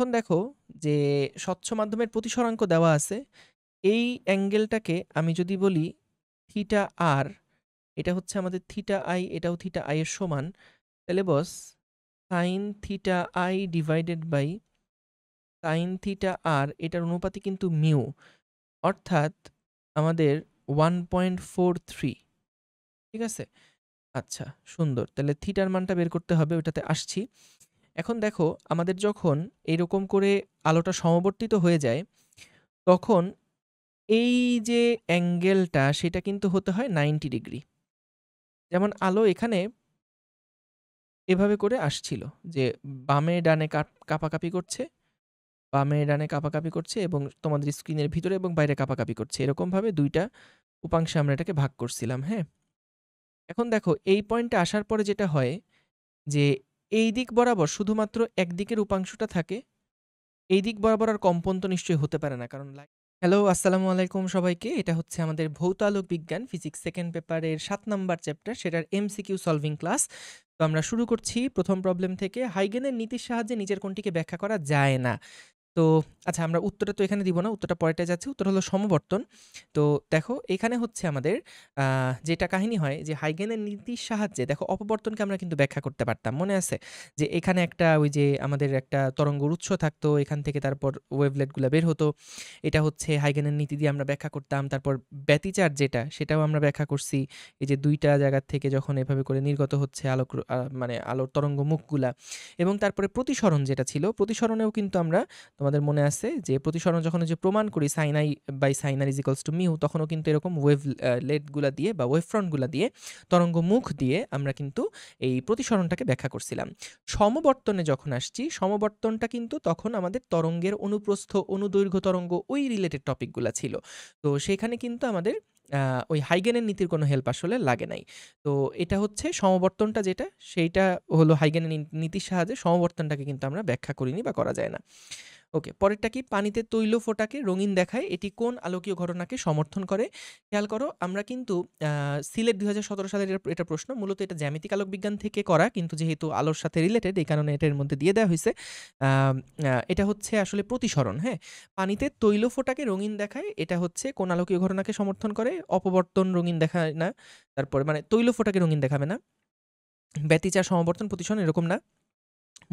এখন দেখো যে স্বচ্ছ মাধ্যমের প্রতিসরাঙ্ক দেওয়া আছে। এই অ্যাঙ্গেলটাকে আমি যদি বলি থিটা আর, এটা হচ্ছে আমাদের থিটা আই, এটাও থিটা আই এর সমান, তাহলে বস sine theta I divided by sine theta আর, এটার অনুপাতি কিন্তু মিউ, অর্থাৎ আমাদের 1.43। ঠিক আছে? আচ্ছা, সুন্দর। তাহলে থিটার মানটা বের করতে হবে, ওটাতে আসছি। এখন দেখো আমাদের যখন এইরকম করে আলোটা সমবর্তিত হয়ে যায়, তখন এই যে অ্যাঙ্গেলটা সেটা কিন্তু হতে হয় 90 ডিগ্রি। যেমন আলো এখানে এভাবে করে আসছিল যে বামে ডানে কাপাকাপি করছে, বামে ডানে কাপাকাপি করছে এবং তোমাদের স্ক্রিনের ভিতরে এবং বাইরে কাপাকাপি করছে। এরকমভাবে ২ টা উপাংশে আমরা এটাকে ভাগ করছিলাম, হ্যাঁ? এখন দেখো এই পয়েন্টে আসার পরে যেটা হয় যে এই দিক বরাবর শুধুমাত্র একদিকের উপাংশটা থাকে। এই দিক বরাবর আর কম্পন তো নিশ্চয়ই হতে পারে না, কারণ হ্যালো, আসসালামু আলাইকুম সবাইকে। এটা হচ্ছে আমাদের ভৌত আলোক বিজ্ঞান ফিজিক্স সেকেন্ড পেপারের ৭ নাম্বার চ্যাপ্টার, সেটার এমসিকিউ সলভিং ক্লাস। তো আমরা শুরু করছি প্রথম প্রবলেম থেকে। হাইগেনের নীতির সাহায্যে নিচের কোনটিকে ব্যাখ্যা করা যায় না? তো আচ্ছা, আমরা উত্তরটা তো এখানে দিব না, উত্তরটা পরেরটায় যাচ্ছি। উত্তর হলো সমবর্তন। তো দেখো এখানে হচ্ছে আমাদের যেটা কাহিনী হয় যে হাইগেনের নীতির সাহায্যে দেখো অপবর্তনকে আমরা কিন্তু ব্যাখ্যা করতে পারতাম, মনে আছে? যে এখানে একটা ওই যে আমাদের একটা তরঙ্গর উৎস থাকতো, এখান থেকে তারপর ওয়েভলেটগুলো বের হতো। এটা হচ্ছে হাইগেনের নীতি দিয়ে আমরা ব্যাখ্যা করতাম। তারপর ব্যতিচার যেটা, সেটাও আমরা ব্যাখ্যা করছি। এই যে ২ টা জায়গা থেকে যখন এভাবে করে নির্গত হচ্ছে মানে আলোর তরঙ্গ মুখগুলা, এবং তারপরে প্রতিসরণ যেটা ছিল, প্রতিসরণেও কিন্তু আমরা, তোমাদের মনে আছে যে প্রতিসরণ যখন ওই যে প্রমাণ করি sine i by sine r is equals to mu, তখনও কিন্তু এরকম লেটগুলা দিয়ে বা ওয়েভ ফ্রন্টগুলা দিয়ে, তরঙ্গ মুখ দিয়ে আমরা কিন্তু এই প্রতিসরণটাকে ব্যাখ্যা করছিলাম। সমবর্তনে যখন আসছি, সমবর্তনটা কিন্তু তখন আমাদের তরঙ্গের অনুপ্রস্থ, অনুদৈর্ঘ্য তরঙ্গ, ওই রিলেটেড টপিকগুলা ছিল। তো সেখানে কিন্তু আমাদের ওই হাইগেনের নীতির কোনো হেল্প আসলে লাগে নাই। তো এটা হচ্ছে সমবর্তনটা যেটা, সেইটা হলো হাইগেনের নীতির সাহায্যে সমবর্তনটাকে কিন্তু আমরা ব্যাখ্যা করিনি বা করা যায় না। ওকে, পরেরটা কি? পানিতে তৈল ফোঁটাকে রঙিন দেখায়, এটি কোন আলোকীয় ঘটনাকে সমর্থন করে? খেয়াল করো, আমরা কিন্তু সিলেট ২০১৭ সালের এটা প্রশ্ন, মূলত এটা জ্যামিতিক আলোক বিজ্ঞান থেকে করা, কিন্তু যেহেতু আলোর সাথে রিলেটেড এই কারণে এটার মধ্যে দিয়ে দেওয়া হয়েছে। এটা হচ্ছে আসলে প্রতিসরণ, হ্যাঁ? পানিতে তৈল ফোঁটাকে রঙিন দেখায়, এটা হচ্ছে কোন আলোকীয় ঘটনাকে সমর্থন করে? অপবর্তন রঙিন দেখায় না, তারপরে মানে তৈল ফোঁটাকে রঙিন দেখাবে না, ব্যতিচার, সমবর্তন, প্রতিসরণ এরকম না।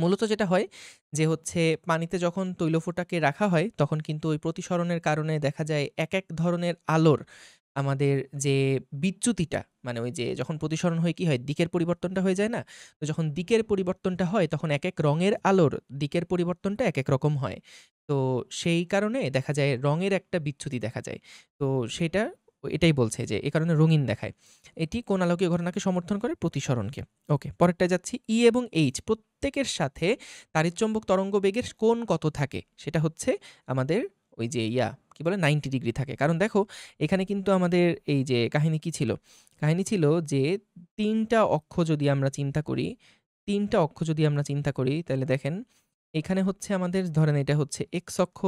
মূলত যেটা হয় যে হচ্ছে পানিতে যখন তৈলফোঁটাকে রাখা হয়, তখন কিন্তু ওই প্রতিসরণের কারণে দেখা যায় এক ধরনের আলোর আমাদের যে বিচ্যুতিটা, মানে ওই যে যখন প্রতিসরণ হয় কি হয়? দিকের পরিবর্তনটা হয়ে যায় না? তো যখন দিকের পরিবর্তনটা হয় তখন একেক রঙের আলোর দিকের পরিবর্তনটা একেক রকম হয়। তো সেই কারণে দেখা যায় রঙের একটা বিচ্যুতি দেখা যায়। তো সেটা এটাই বলছে যে এ কারণে রঙিন দেখায়। এটি কোন আলোকীয় ঘটনাকে সমর্থন করে? প্রতিসরণকে। ওকে, পরেরটায় যাচ্ছি। ই এবং এইচ প্রত্যেকের সাথে তাড়িৎচম্বক তরঙ্গ বেগের কোণ কত থাকে? সেটা হচ্ছে আমাদের ওই যে কি বলে 90 ডিগ্রি থাকে। কারণ দেখো এখানে কিন্তু আমাদের এই যে কাহিনী কি ছিল? কাহিনী ছিল যে ৩ টা অক্ষ যদি আমরা চিন্তা করি, ৩ টা অক্ষ যদি আমরা চিন্তা করি, তাহলে দেখেন এখানে হচ্ছে আমাদের, ধরেন এটা হচ্ছে এক্স অক্ষ,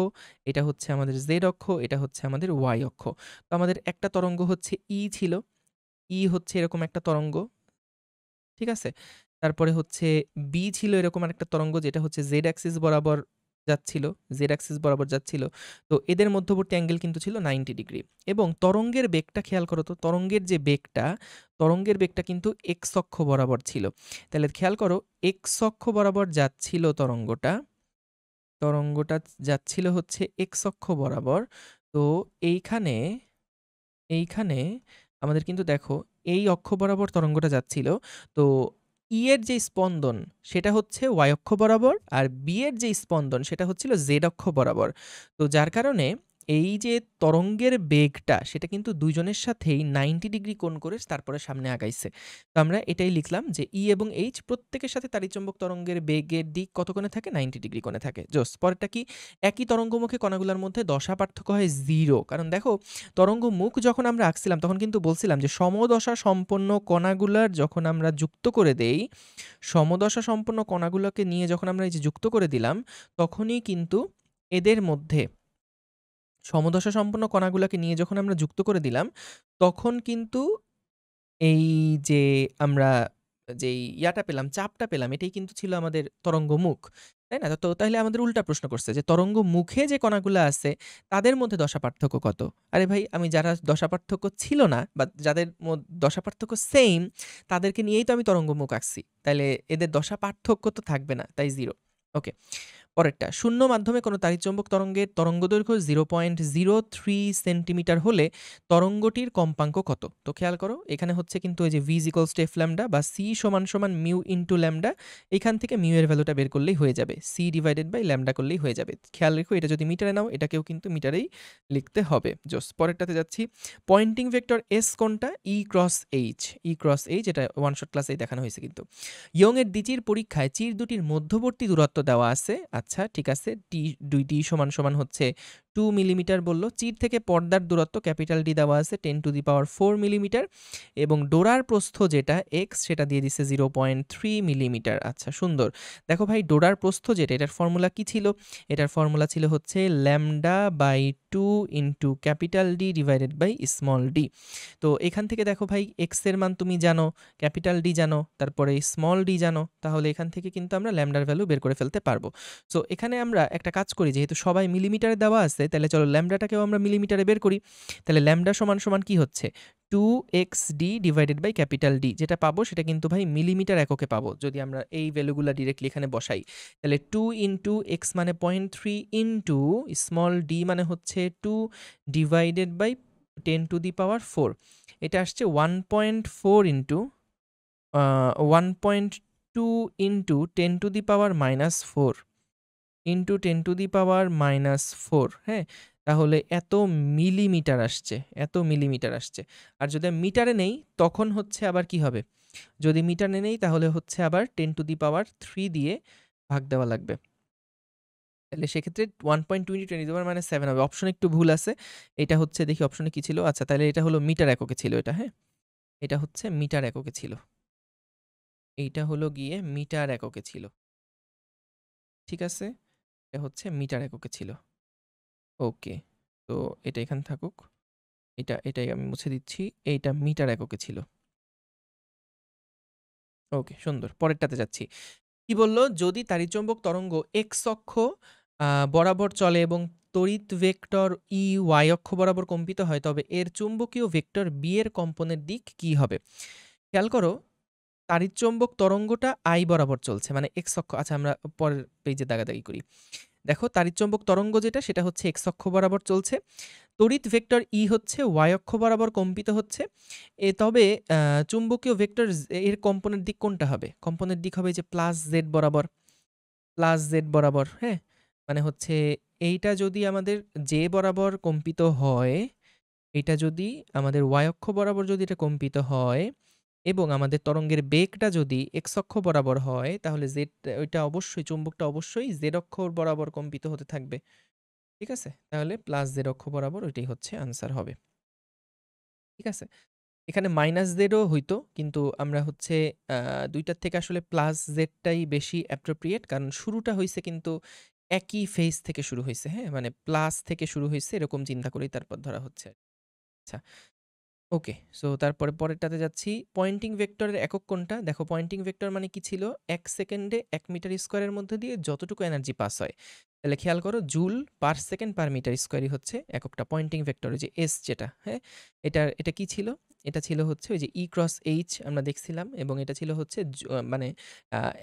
এটা হচ্ছে আমাদের জেড অক্ষ, এটা হচ্ছে আমাদের ওয়াই অক্ষ। তো আমাদের একটা তরঙ্গ হচ্ছে ছিল। হচ্ছে এরকম একটা তরঙ্গ, ঠিক আছে? তারপরে হচ্ছে ছিল এরকম আরেকটা তরঙ্গ, যেটা হচ্ছে জেড অ্যাক্সিস বরাবর যাচ্ছিল, তো এদের মধ্যবর্তী অ্যাঙ্গেল কিন্তু ছিল 90 ডিগ্রি। এবং তরঙ্গের বেগটা খেয়াল করো তো, তরঙ্গের বেগটা কিন্তু এক্স অক্ষ বরাবর ছিল। তাহলে খেয়াল করো, এক্স অক্ষ বরাবর যাচ্ছিল তরঙ্গটা যাচ্ছিল হচ্ছে এক্স অক্ষ বরাবর। তো এইখানে এইখানে আমাদের কিন্তু দেখো এই অক্ষ বরাবর তরঙ্গটা যাচ্ছিল। তো এর যে স্পন্দন সেটা হচ্ছে ওয়াই অক্ষ বরাবর, আর এর যে স্পন্দন সেটা হচ্ছিল জেড অক্ষ বরাবর। তো যার কারণে এই যে তরঙ্গের বেগটা সেটা কিন্তু দুইজনের সাথেই 90 ডিগ্রি কোণ করে তারপরে সামনে আগাইছে। তো আমরা এটাই লিখলাম যে এবং এইচ প্রত্যেকের সাথে তাড়িৎচম্বক তরঙ্গের বেগের দিক কত কোণে থাকে? 90 ডিগ্রি কোণে থাকে। জোস। পরেরটা কি? একই তরঙ্গমুখে কণাগুলোর মধ্যে দশা পার্থক্য হয় 0। কারণ দেখো তরঙ্গ মুখ যখন আমরা আঁকছিলাম তখন কিন্তু বলছিলাম যে সমদশা সম্পন্ন কণাগুলার যখন আমরা যুক্ত করে দেই, সমদশা সম্পন্ন কণাগুলোকে নিয়ে যখন আমরা এই যে যুক্ত করে দিলাম, তখনই কিন্তু এদের মধ্যে সমদশা সম্পন্ন কণাগুলোকে নিয়ে যখন আমরা যুক্ত করে দিলাম, তখন কিন্তু এই যে আমরা যেই পেলাম, চাপটা পেলাম, এটাই কিন্তু ছিল আমাদের তরঙ্গ মুখ। তাই না? তো তাইলে আমাদের উল্টা প্রশ্ন করছে যে তরঙ্গ মুখে যে কণাগুলা আছে তাদের মধ্যে দশা পার্থক্য কত? আরে ভাই আমি যারা দশা পার্থক্য ছিল না বা যাদের দশা পার্থক্য সেইম তাদেরকে নিয়েই তো আমি তরঙ্গ মুখ আঁকছি। তাইলে এদের দশা পার্থক্য তো থাকবে না। তাই 0। ওকে। পরেরটা, শূন্য মাধ্যমে কোনো তাড়িৎচম্বক তরঙ্গের তরঙ্গদৈর্ঘ্য 0.03 সেন্টিমিটার হলে তরঙ্গটির কম্পাঙ্ক কত? তো খেয়াল করো এখানে হচ্ছে কিন্তু ওই যে v equals to F lambda বা c সমান সমান মিউ ইনটু ল্যামডা, এখান থেকে মিউ এর ভ্যালুটা বের করলেই হয়ে যাবে, c ডিভাইডেড বাই ল্যামডা করলেই হয়ে যাবে। খেয়াল রেখো এটা যদি মিটারে নাও এটাকেও কিন্তু মিটারেই লিখতে হবে। জোস। পরেরটাতে যাচ্ছি, পয়েন্টিং ভেক্টর s কোনটা? e ক্রস h, এটা ওয়ান শট ক্লাসেই দেখানো হয়েছে কিন্তু। ইয়ং এর দ্বিচির পরীক্ষায় চির দুটির মধ্যবর্তী দূরত্ব দেওয়া আছে। আচ্ছা ঠিক আছে, দুইটি সমান সমান হচ্ছে 2 মিলিমিটার বলল। চির থেকে পর্দার দূরত্ব ক্যাপিটাল ডি দেওয়া আছে 10⁴ মিলিমিটার এবং ডোরার প্রস্থ যেটা এক্স সেটা দিয়ে দিছে 0.3 মিলিমিটার। আচ্ছা সুন্দর। দেখো ভাই ডোরার প্রস্থ যেটা, এটার ফর্মুলা কি ছিল? এটার ফর্মুলা ছিল হচ্ছে lambda by 2 into capital D divided by small d. তো এখান থেকে দেখো ভাই এক্স এর মান তুমি জানো, ক্যাপিটাল ডি জানো, তারপরে স্মল ডি জানো, তাহলে এখান থেকে কিন্তু আমরা ল্যামডার ভ্যালু বের করে ফেলতে পারবো। সো এখানে আমরা একটা কাজ করি, যেহেতু সবাই মিলিমিটারে দেওয়া আছে তাহলে চলো ল্যামডাটাকেও আমরা মিলিমিটারে বের করি। তাহলে ল্যামডা সমান সমান কি হচ্ছে? 2xd divided by capital D, যেটা পাবো সেটা কিন্তু ভাই মিলিমিটার এককে পাবো যদি আমরা এই ভ্যালুগুলো ডিরেক্টলি এখানে বসাই। তাহলে 2 ইন্টু এক্স মানে 0.3 ইন্টু স্মল ডি মানে হচ্ছে 2 ডিভাইডেড বাই 10⁴, এটা আসছে 1.4 ইন্টু 1.2 ইন্টু 10⁻⁻4 ইন্টু 10⁻⁻4, হ্যাঁ? তাহলে এত মিলিমিটার আসছে, এত মিলিমিটার আসছে। আর যদি আমি মিটারে নেই তখন হচ্ছে আবার কি হবে? যদি মিটারে নেই তাহলে হচ্ছে আবার 10⁻³ দিয়ে ভাগ দেওয়া লাগবে। তাহলে সেক্ষেত্রে 1.20 10⁻⁷ হবে। অপশনে একটু ভুল আছে। এটা হচ্ছে দেখি অপশনে কি ছিল? আচ্ছা তাহলে এটা হলো মিটার এককে ছিল এটা, হ্যাঁ? এটা হচ্ছে মিটার এককে ছিল। এইটা হলো গিয়ে মিটার এককে ছিল। ঠিক আছে? এটা হচ্ছে মিটার এককে ছিল। ওকে। তো এটা এখানে থাকুক। এটাই আমি মুছে দিচ্ছি। এইটা মিটার এককে ছিল। ওকে সুন্দর। পরেরটাতে যাচ্ছি। কি বলল? যদি তাড়িৎচম্বক তরঙ্গ এক্স অক্ষ বরাবর চলে এবং তড়িৎ ভেক্টর ই ওয়াই অক্ষ বরাবর কম্পিত হয় তবে এর চুম্বকীয় ভেক্টর বি এর কম্পনের দিক কি হবে? খেয়াল করো তাড়িৎচম্বক তরঙ্গটা আই বরাবর চলছে মানে এক্স অক্ষ। আচ্ছা আমরা পরের পেজে দাগাদাগি করি। দেখো তাড়িৎচম্বক তরঙ্গ যেটা সেটা হচ্ছে এক্স অক্ষ বরাবর চলছে, তড়িৎ ভেক্টর ই হচ্ছে ওয়াই অক্ষ বরাবর কম্পিত হচ্ছে। তবে চুম্বকীয় ভেক্টর এর কম্পনের দিক কোনটা হবে? কম্পনের দিক হবে যে প্লাস জেড বরাবর, প্লাস জেড বরাবর, হ্যাঁ? মানে হচ্ছে এইটা যদি আমাদের জে বরাবর কম্পিত হয়, এটা যদি আমাদের ওয়াই অক্ষ বরাবর যদি এটা কম্পিত হয় এবং আমাদের তরঙ্গের বেগটা যদি এক্স অক্ষ বরাবর হয় তাহলে জেড ওইটা অবশ্যই চুম্বকটা অবশ্যই জেড অক্ষ বরাবর কম্পিত হতে থাকবে। ঠিক আছে? তাহলে প্লাস জেড অক্ষ বরাবর ওইটাই হচ্ছে আনসার হবে। ঠিক আছে? এখানে মাইনাস জেডও হইতো কিন্তু আমরা হচ্ছে দুইটার থেকে আসলে প্লাস জেডটাই বেশি অ্যাপ্রোপ্রিয়েট, কারণ শুরুটা হইছে কিন্তু একই ফেজ থেকে শুরু হইছে, হ্যাঁ? মানে প্লাস থেকে শুরু হইছে এরকম চিন্তা করেই তারপর ধরা হচ্ছে। আচ্ছা। ওকে। সো তারপরে পরেরটাতে যাচ্ছি। পয়েন্টিং ভেক্টরের একক কোনটা? দেখো পয়েন্টিং ভেক্টর মানে কি ছিল? ১ সেকেন্ডে ১ মিটার স্কয়ারের মধ্যে দিয়ে যতটুকু এনার্জি পাস হয়। তাহলে খেয়াল করো joule per second per metre স্কয়ারই হচ্ছে এককটা পয়েন্টিং ভেক্টরের যে এস যেটা, হ্যাঁ? এটা কি ছিল? এটা ছিল হচ্ছে ওই যে ই ক্রস এইচ আমরা দেখছিলাম এবং এটা ছিল হচ্ছে মানে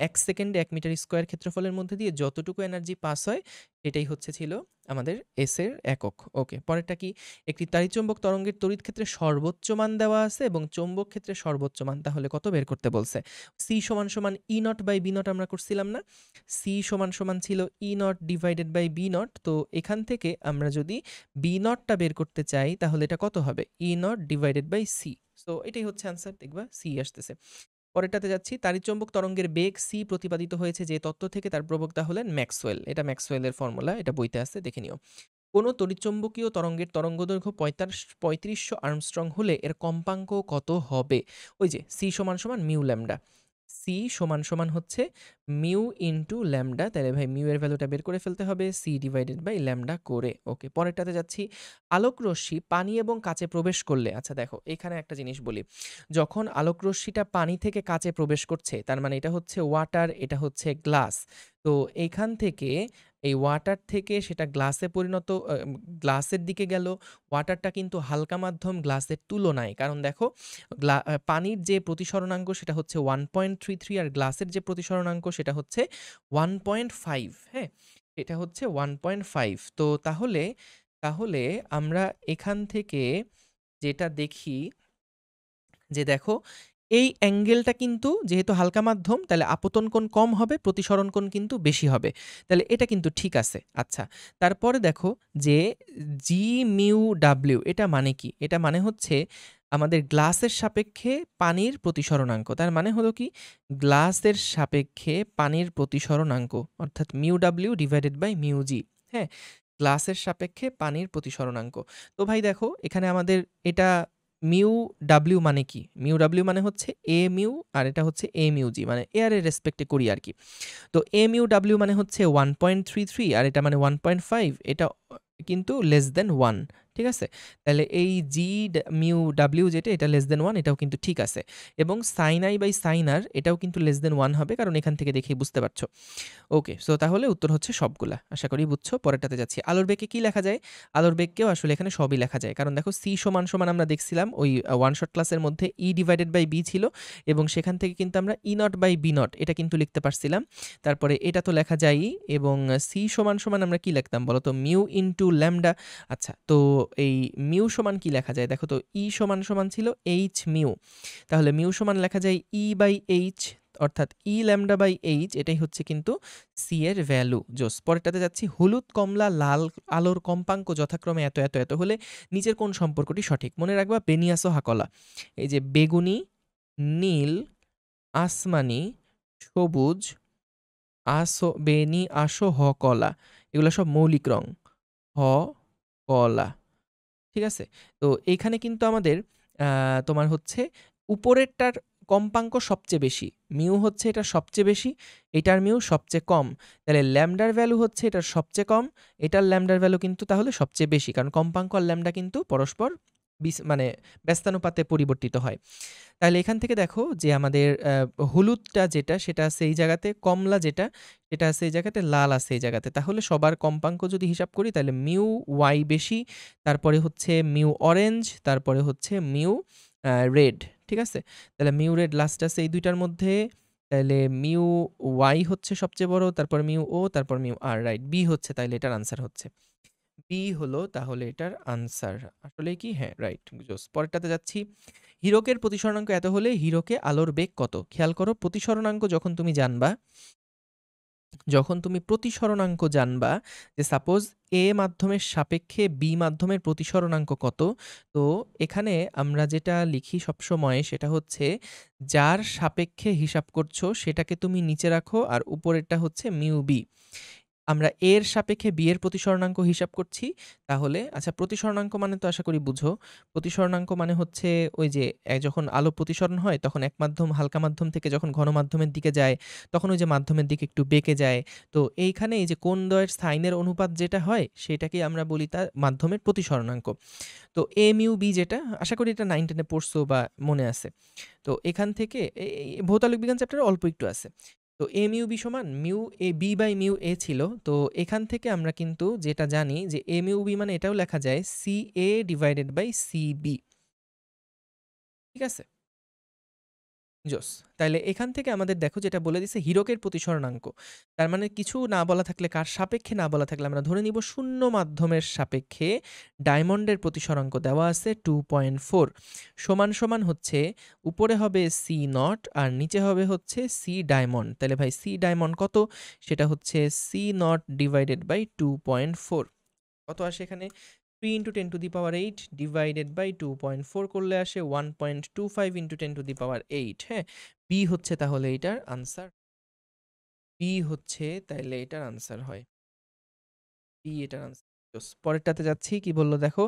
১ সেকেন্ডে ১ মিটার স্কয়ার ক্ষেত্রফলের মধ্যে দিয়ে যতটুকু এনার্জি পাস হয় এটাই হচ্ছে ছিল আমাদের এস এর একক। ওকে। পরেরটা কি? একটি তাড়িৎচম্বক তরঙ্গের তড়িৎ ক্ষেত্রে সর্বোচ্চ মান দেওয়া আছে এবং চৌম্বক ক্ষেত্রে সর্বোচ্চ মান, তাহলে কত বের করতে বলছে? সি সমান সমান E naught by B naught আমরা করছিলাম না? সি সমান সমান ছিল E naught divided by B naught. তো এখান থেকে আমরা যদি বি নটটা বের করতে চাই তাহলে এটা কত হবে? E naught divided by c. So এটাই হচ্ছে আনসার, দেখবা সি আসতেছে। পরেরটাতে যাচ্ছি। তাড়িৎচম্বক তরঙ্গের বেগ সি প্রতিপাদিত হয়েছে যে তত্ত্ব থেকে, তার প্রবক্তা হলেন ম্যাক্সওয়েল। এটা ম্যাক্সওয়েলের ফর্মুলা, এটা বইতে আছে, দেখে নিও। কোনো তড়িৎচম্বকীয় তরঙ্গের তরঙ্গদৈর্ঘ্য ৩৫০০ আর্মস্ট্রং হলে এর কম্পাঙ্ক কত হবে? ওই যে সি সমান সমান মিউ ল্যামডা। সি সমান সমান হচ্ছে মিউ ইন্টু ল্যামডা, তাহলে ভাই মিউ এর ভ্যালুটা বের করে ফেলতে হবে সি ডিভাইডেড বাই ল্যামডা করে। ওকে, পরেরটাতে যাচ্ছি। আলোক রশ্মি পানি এবং কাচে প্রবেশ করলে, আচ্ছা দেখো এখানে একটা জিনিস বলি, যখন আলোক রশ্মিটা পানি থেকে কাচে প্রবেশ করছে তার মানে এটা হচ্ছে ওয়াটার, এটা হচ্ছে গ্লাস। তো এইখান থেকে এই ওয়াটার থেকে সেটা গ্লাসে পরিণত, গ্লাসের দিকে গেল। ওয়াটারটা কিন্তু হালকা মাধ্যম গ্লাসের তুলনায়, কারণ দেখো পানির যে প্রতিসরণাঙ্ক সেটা হচ্ছে 1.33 আর গ্লাসের যে প্রতিসরণাঙ্ক সেটা হচ্ছে 1.5। হ্যাঁ, এটা হচ্ছে 1.5। তো তাহলে তাহলে আমরা এখান থেকে যেটা দেখি যে দেখো এই অ্যাঙ্গেলটা কিন্তু যেহেতু হালকা মাধ্যম তাহলে আপতন কোণ কম হবে, প্রতিসরণ কোণ কিন্তু বেশি হবে। তাহলে এটা কিন্তু ঠিক আছে। আচ্ছা, তারপরে দেখো যে জি মিউ ডাব্লিউ এটা মানে কি? এটা মানে হচ্ছে আমাদের গ্লাসের সাপেক্ষে পানির প্রতিসরণাঙ্ক। তার মানে হলো কি, গ্লাসের সাপেক্ষে পানির প্রতিসরণাঙ্ক অর্থাৎ mu W divided by mu g. হ্যাঁ, গ্লাসের সাপেক্ষে পানির প্রতিসরণাঙ্ক। তো ভাই দেখো এখানে আমাদের এটা মিউ ডাব্লিউ মানে কি? মিউ ডাব্লিউ মানে হচ্ছে এ মিউ আর এটা হচ্ছে এ মিউ জি, মানে এয়ারের রেসপেক্টে করি আর কি। তো এম ইউ ডাব্লিউ মানে হচ্ছে 1.33 আর এটা মানে 1.5, এটা কিন্তু লেস দেন 1। ঠিক আছে, তাহলে এই জি মিউ ডাব্লিউ যেটা এটা লেস দেন 1, এটাও কিন্তু ঠিক আছে। এবং সাইন আই বাই সাইন আর এটাও কিন্তু লেস দেন 1 হবে, কারণ এখান থেকে দেখেই বুঝতে পারছো। ওকে, সো তাহলে উত্তর হচ্ছে সবগুলা, আশা করি বুঝছো। পরেরটাতে যাচ্ছি। আলোর বেগে কি লেখা যায়? আলোর বেগকেও আসলে এখানে সবই লেখা যায়, কারণ দেখো সি সমান সমান আমরা দেখছিলাম ওই ওয়ান শট ক্লাসের মধ্যে ই ডিভাইডেড বাই বি ছিল, এবং সেখান থেকে কিন্তু আমরা ই নট বাই বি নট এটা কিন্তু লিখতে পারছিলাম। তারপরে এটা তো লেখা যায়ই, এবং সি সমান সমান আমরা কি লিখতাম বলো তো? Mu into lambda. আচ্ছা, তো এই মিউ সমান কি লেখা যায় দেখো তো? ই সমান সমান ছিল এইচ মিউ, তাহলে মিউ সমান লেখা যায় ই বাই এইচ, অর্থাৎ ই ল্যামডা বাই এইচ, এটাই হচ্ছে কিন্তু সি এর ভ্যালু। জোস, পরেরটাতে যাচ্ছি। হলুদ, কমলা, লাল আলোর কম্পাঙ্ক যথাক্রমে এত এত এত হলে নিচের কোন সম্পর্কটি সঠিক? মনে রাখবা বেনিয়াস ও হাকলা। এই যে বেগুনি, নীল, আসমানি, সবুজ, বেনি, আসো, হ, কলা, এগুলো সব মৌলিক রং। হ, কলা। ঠিক আছে, তো এইখানে কিন্তু আমাদের তোমার হচ্ছে উপরেরটার কম্পাঙ্ক সবচেয়ে বেশি, মিউ হচ্ছে এটা সবচেয়ে বেশি, এটার মিউ সবচেয়ে কম, তাহলে ল্যামডার ভ্যালু হচ্ছে এটার সবচেয়ে কম, এটার ল্যামডার ভ্যালু কিন্তু তাহলে সবচেয়ে বেশি, কারণ কম্পাঙ্ক আর ল্যামডা কিন্তু পরস্পর মানে ব্যস্তানুপাতে পরিবর্তিত হয়। তাহলে এখান থেকে দেখো যে আমাদের হলুদটা যেটা সেটা আছে এই জায়গাতে, কমলা যেটা সেটা আছে এই জায়গাতে, লাল আছে এই জায়গাতে। তাহলে সবার কম্পাঙ্ক যদি হিসাব করি তাহলে মিউ ওয়াই বেশি, তারপরে হচ্ছে মিউ অরেঞ্জ, তারপরে হচ্ছে মিউ রেড। ঠিক আছে, তাহলে মিউ রেড লাস্ট আছে এই দুইটার মধ্যে, তাহলে মিউ ওয়াই হচ্ছে সবচেয়ে বড়, তারপর মিউ ও, তারপর মিউ আর। রাইট, বি হচ্ছে তাইলে এটার আনসার হচ্ছে বি হলো তাহলে এটার আনসার। আসলে কি? হ্যাঁ, রাইট, জোস। পরেরটাতে যাচ্ছি। হীরকের প্রতিসরণাঙ্ক এত হলে হীরকে আলোর বেগ কত? খেয়াল করো, প্রতিসরণাঙ্ক যখন তুমি প্রতিসরণাঙ্ক জানবা যে সাপোজ এ মাধ্যমের সাপেক্ষে বি মাধ্যমের প্রতিসরণাঙ্ক কত, তো এখানে আমরা যেটা লিখি সবসময় সেটা হচ্ছে যার সাপেক্ষে হিসাব করছো সেটাকে তুমি নিচে রাখো আর উপরেরটা হচ্ছে মিউ বি। আমরা এর সাপেক্ষে বি এর প্রতিসরণাঙ্ক হিসাব করছি, তাহলে আচ্ছা প্রতিসরণাঙ্ক মানে তো আশা করি বুঝো। প্রতিসরণাঙ্ক মানে হচ্ছে ওই যে যখন আলো প্রতিসরণ হয় তখন এক মাধ্যম হালকা মাধ্যম থেকে যখন ঘন মাধ্যমের দিকে যায় তখন ওই যে মাধ্যমের দিকে একটু বেঁকে যায়। তো এইখানে এই যে কোণদ্বয়ের সাইনের অনুপাত যেটা হয় সেটাকে আমরা বলি তার মাধ্যমের প্রতিসরণাঙ্ক। তো এ মিউ বি যেটা, আশা করি এটা 9 10-এ পড়ছো বা মনে আছে। তো এখান থেকে ভৌতালোক বিজ্ঞান চ্যাপ্টারে অল্প একটু আছে। তো এ মিউ বি সমান mu a b by mu a ছিল। তো এখান থেকে আমরা কিন্তু যেটা জানি যে এ মিউ বি মানে এটাও লেখা যায় C A divided by C B. ঠিক আছে, জোস। তাইলে এখান থেকে আমাদের দেখো যেটা বলে দিছে হীরকের প্রতিসরণাঙ্ক, তার মানে কিছু না বলা থাকলে, কার সাপেক্ষে না বলা থাকলে আমরা ধরে নিব শূন্য মাধ্যমের সাপেক্ষে ডায়মন্ডের প্রতিসরাঙ্ক দেওয়া আছে 2.4 সমান সমান হচ্ছে উপরে হবে সি নট আর নিচে হবে হচ্ছে সি ডায়মন্ড। তাহলে ভাই সি ডায়মন্ড কত? সেটা হচ্ছে সি নট ডিভাইডেড বাই 2.4। কত আসে এখানে? 3 into 10 to the power 8 divided by 2.4 করলে আসে 1.25 into 10 to the power 8। হ্যাঁ, বি হচ্ছে তাহলে এটার আনসার, বি হচ্ছে তাইলে এটার আনসার হয় বি, এটার আনসার। পরেরটাতে যাচ্ছি, কি বললো দেখো।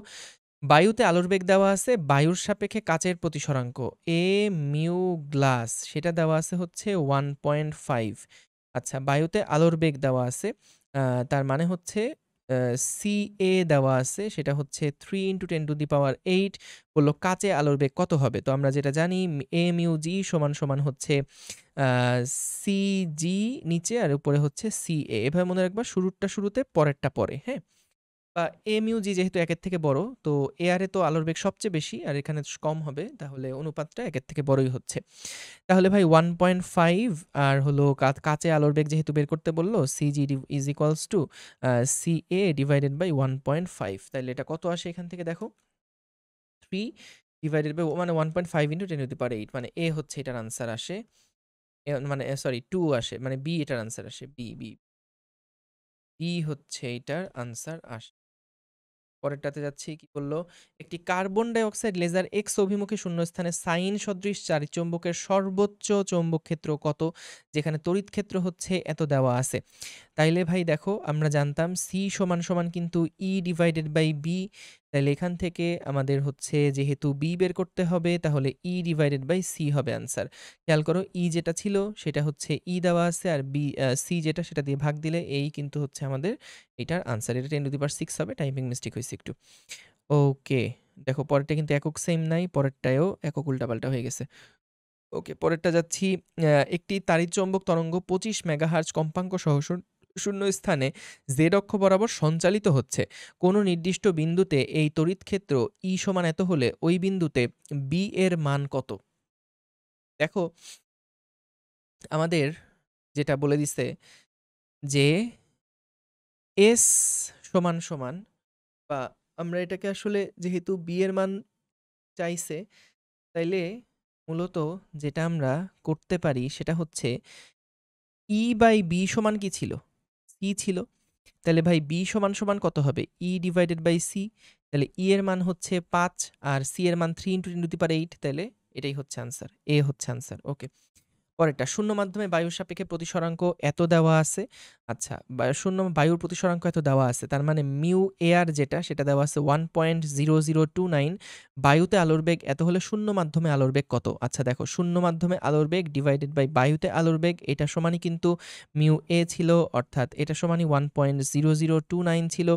বায়ুতে আলোর বেগ দেওয়া আছে, বায়ুর সাপেক্ষে কাচের প্রতিসরাঙ্ক এ মিউ গ্লাস সেটা দেওয়া আছে হচ্ছে 1.5। আচ্ছা, বায়ুতে আলোর বেগ দেওয়া আছে। তার মানে হচ্ছে CA দেওয়া আছে, সেটা হচ্ছে 3 × 10⁸ বলল কাচে আলোর বেগ কত হবে? তো আমরা যেটা জানি AμG সমান হচ্ছে আ CG নিচে আর উপরে হচ্ছে CA। এভাবে মনে রাখবা, শুরুরটা শুরুতে, পরেরটা পরে, হ্যাঁ? বা AμG যেহেতু ১ এর থেকে বড়, তো এয়ারে তো আলোর বেগ সবচেয়ে বেশি আর এখানে কম হবে, তাহলে অনুপাতটা ১ এর থেকে বড়ই হচ্ছে। তাহলে ভাই 1.5 আর হলো কাচে আলোর বেগ যেহেতু বের করতে বলল, CG is equals to CA divided by 1.5। তাইলে এটা কত আসে এখান থেকে দেখো? 3 ডিভাইডেড বাই মানে 1.5 × 10⁸ মানে A হচ্ছে এটার আনসার আসে। মানে সরি 2 আসে, মানে B এটার আনসার আসে। বি হচ্ছে এটার আনসার আসে। পরেরটাতে যাচ্ছি, কি বলল? একটি carbon die oxide laser x অভিমুখে শূন্যস্থানে সাইন সদৃশ চারিচুম্বকের সর্বোচ্চ চৌম্বক ক্ষেত্র কত, যেখানে তড়িৎ ক্ষেত্র হচ্ছে এত দেওয়া আছে। তাইলে ভাই দেখো, আমরা জানতাম সি সমান কিন্তু ই ডিভাইডেড বাই বি। তাইলে এখান থেকে আমাদের হচ্ছে যেহেতু বি বের করতে হবে, তাহলে ই ডিভাইডেড বাই সি হবে আনসার। খেয়াল করো, ই যেটা ছিল সেটা হচ্ছে ই দেওয়া আছে, আর বি সি যেটা সেটা দিয়ে ভাগ দিলে এই কিন্তু হচ্ছে আমাদের এটার আনসার। এটা 10⁶ হবে, টাইপিং মিস্টেক হয়েছে একটু। ওকে, দেখো পরেরটা কিন্তু একক সেম নাই, পরেরটায়ও একক উল্টাপাল্টা হয়ে গেছে। ওকে, পরেরটা যাচ্ছি। একটি তাড়িৎচৌম্বক তরঙ্গ 25 মেগাহার্জ কম্পাঙ্ক সহ শূন্য স্থানে জেড অক্ষ বরাবর সঞ্চালিত হচ্ছে। কোনো নির্দিষ্ট বিন্দুতে এই তড়িৎ ক্ষেত্র ই সমান এত হলে ওই বিন্দুতে বি এর মান কত? দেখো, আমাদের যেটা বলে দিছে যে এস সমান বা আমরা এটাকে আসলে যেহেতু বি এর মান চাইছে, তাইলে মূলত যেটা আমরা করতে পারি সেটা হচ্ছে ই বাই বি সমান কি ছিল? সি ছিল। তাহলে ভাই বি সমান কত হবে? E divided by C. তাহলে ই এর মান হচ্ছে 5 আর সি এর মান 3 × 10⁸। তাহলে এটাই হচ্ছে আনসার, এ হচ্ছে আনসার। ওকে, পরেরটা, শূন্য মাধ্যমে বায়ুর সাপেক্ষে প্রতিসরাঙ্ক এত দেওয়া আছে। আচ্ছা, বায়ুর প্রতিসরাঙ্ক এত দেওয়া আছে, তার মানে মিউ এয়ার যেটা সেটা দেওয়া আছে 1.0029। বায়ুতে আলোর বেগ এত হলে শূন্য মাধ্যমে আলোর বেগ কত? আচ্ছা দেখো, শূন্য মাধ্যমে আলোর বেগ ডিভাইডেড বাই বায়ুতে আলোর বেগ, এটা সমানই কিন্তু মিউ এ ছিল, অর্থাৎ এটা সমানই 1.0029 ছিল।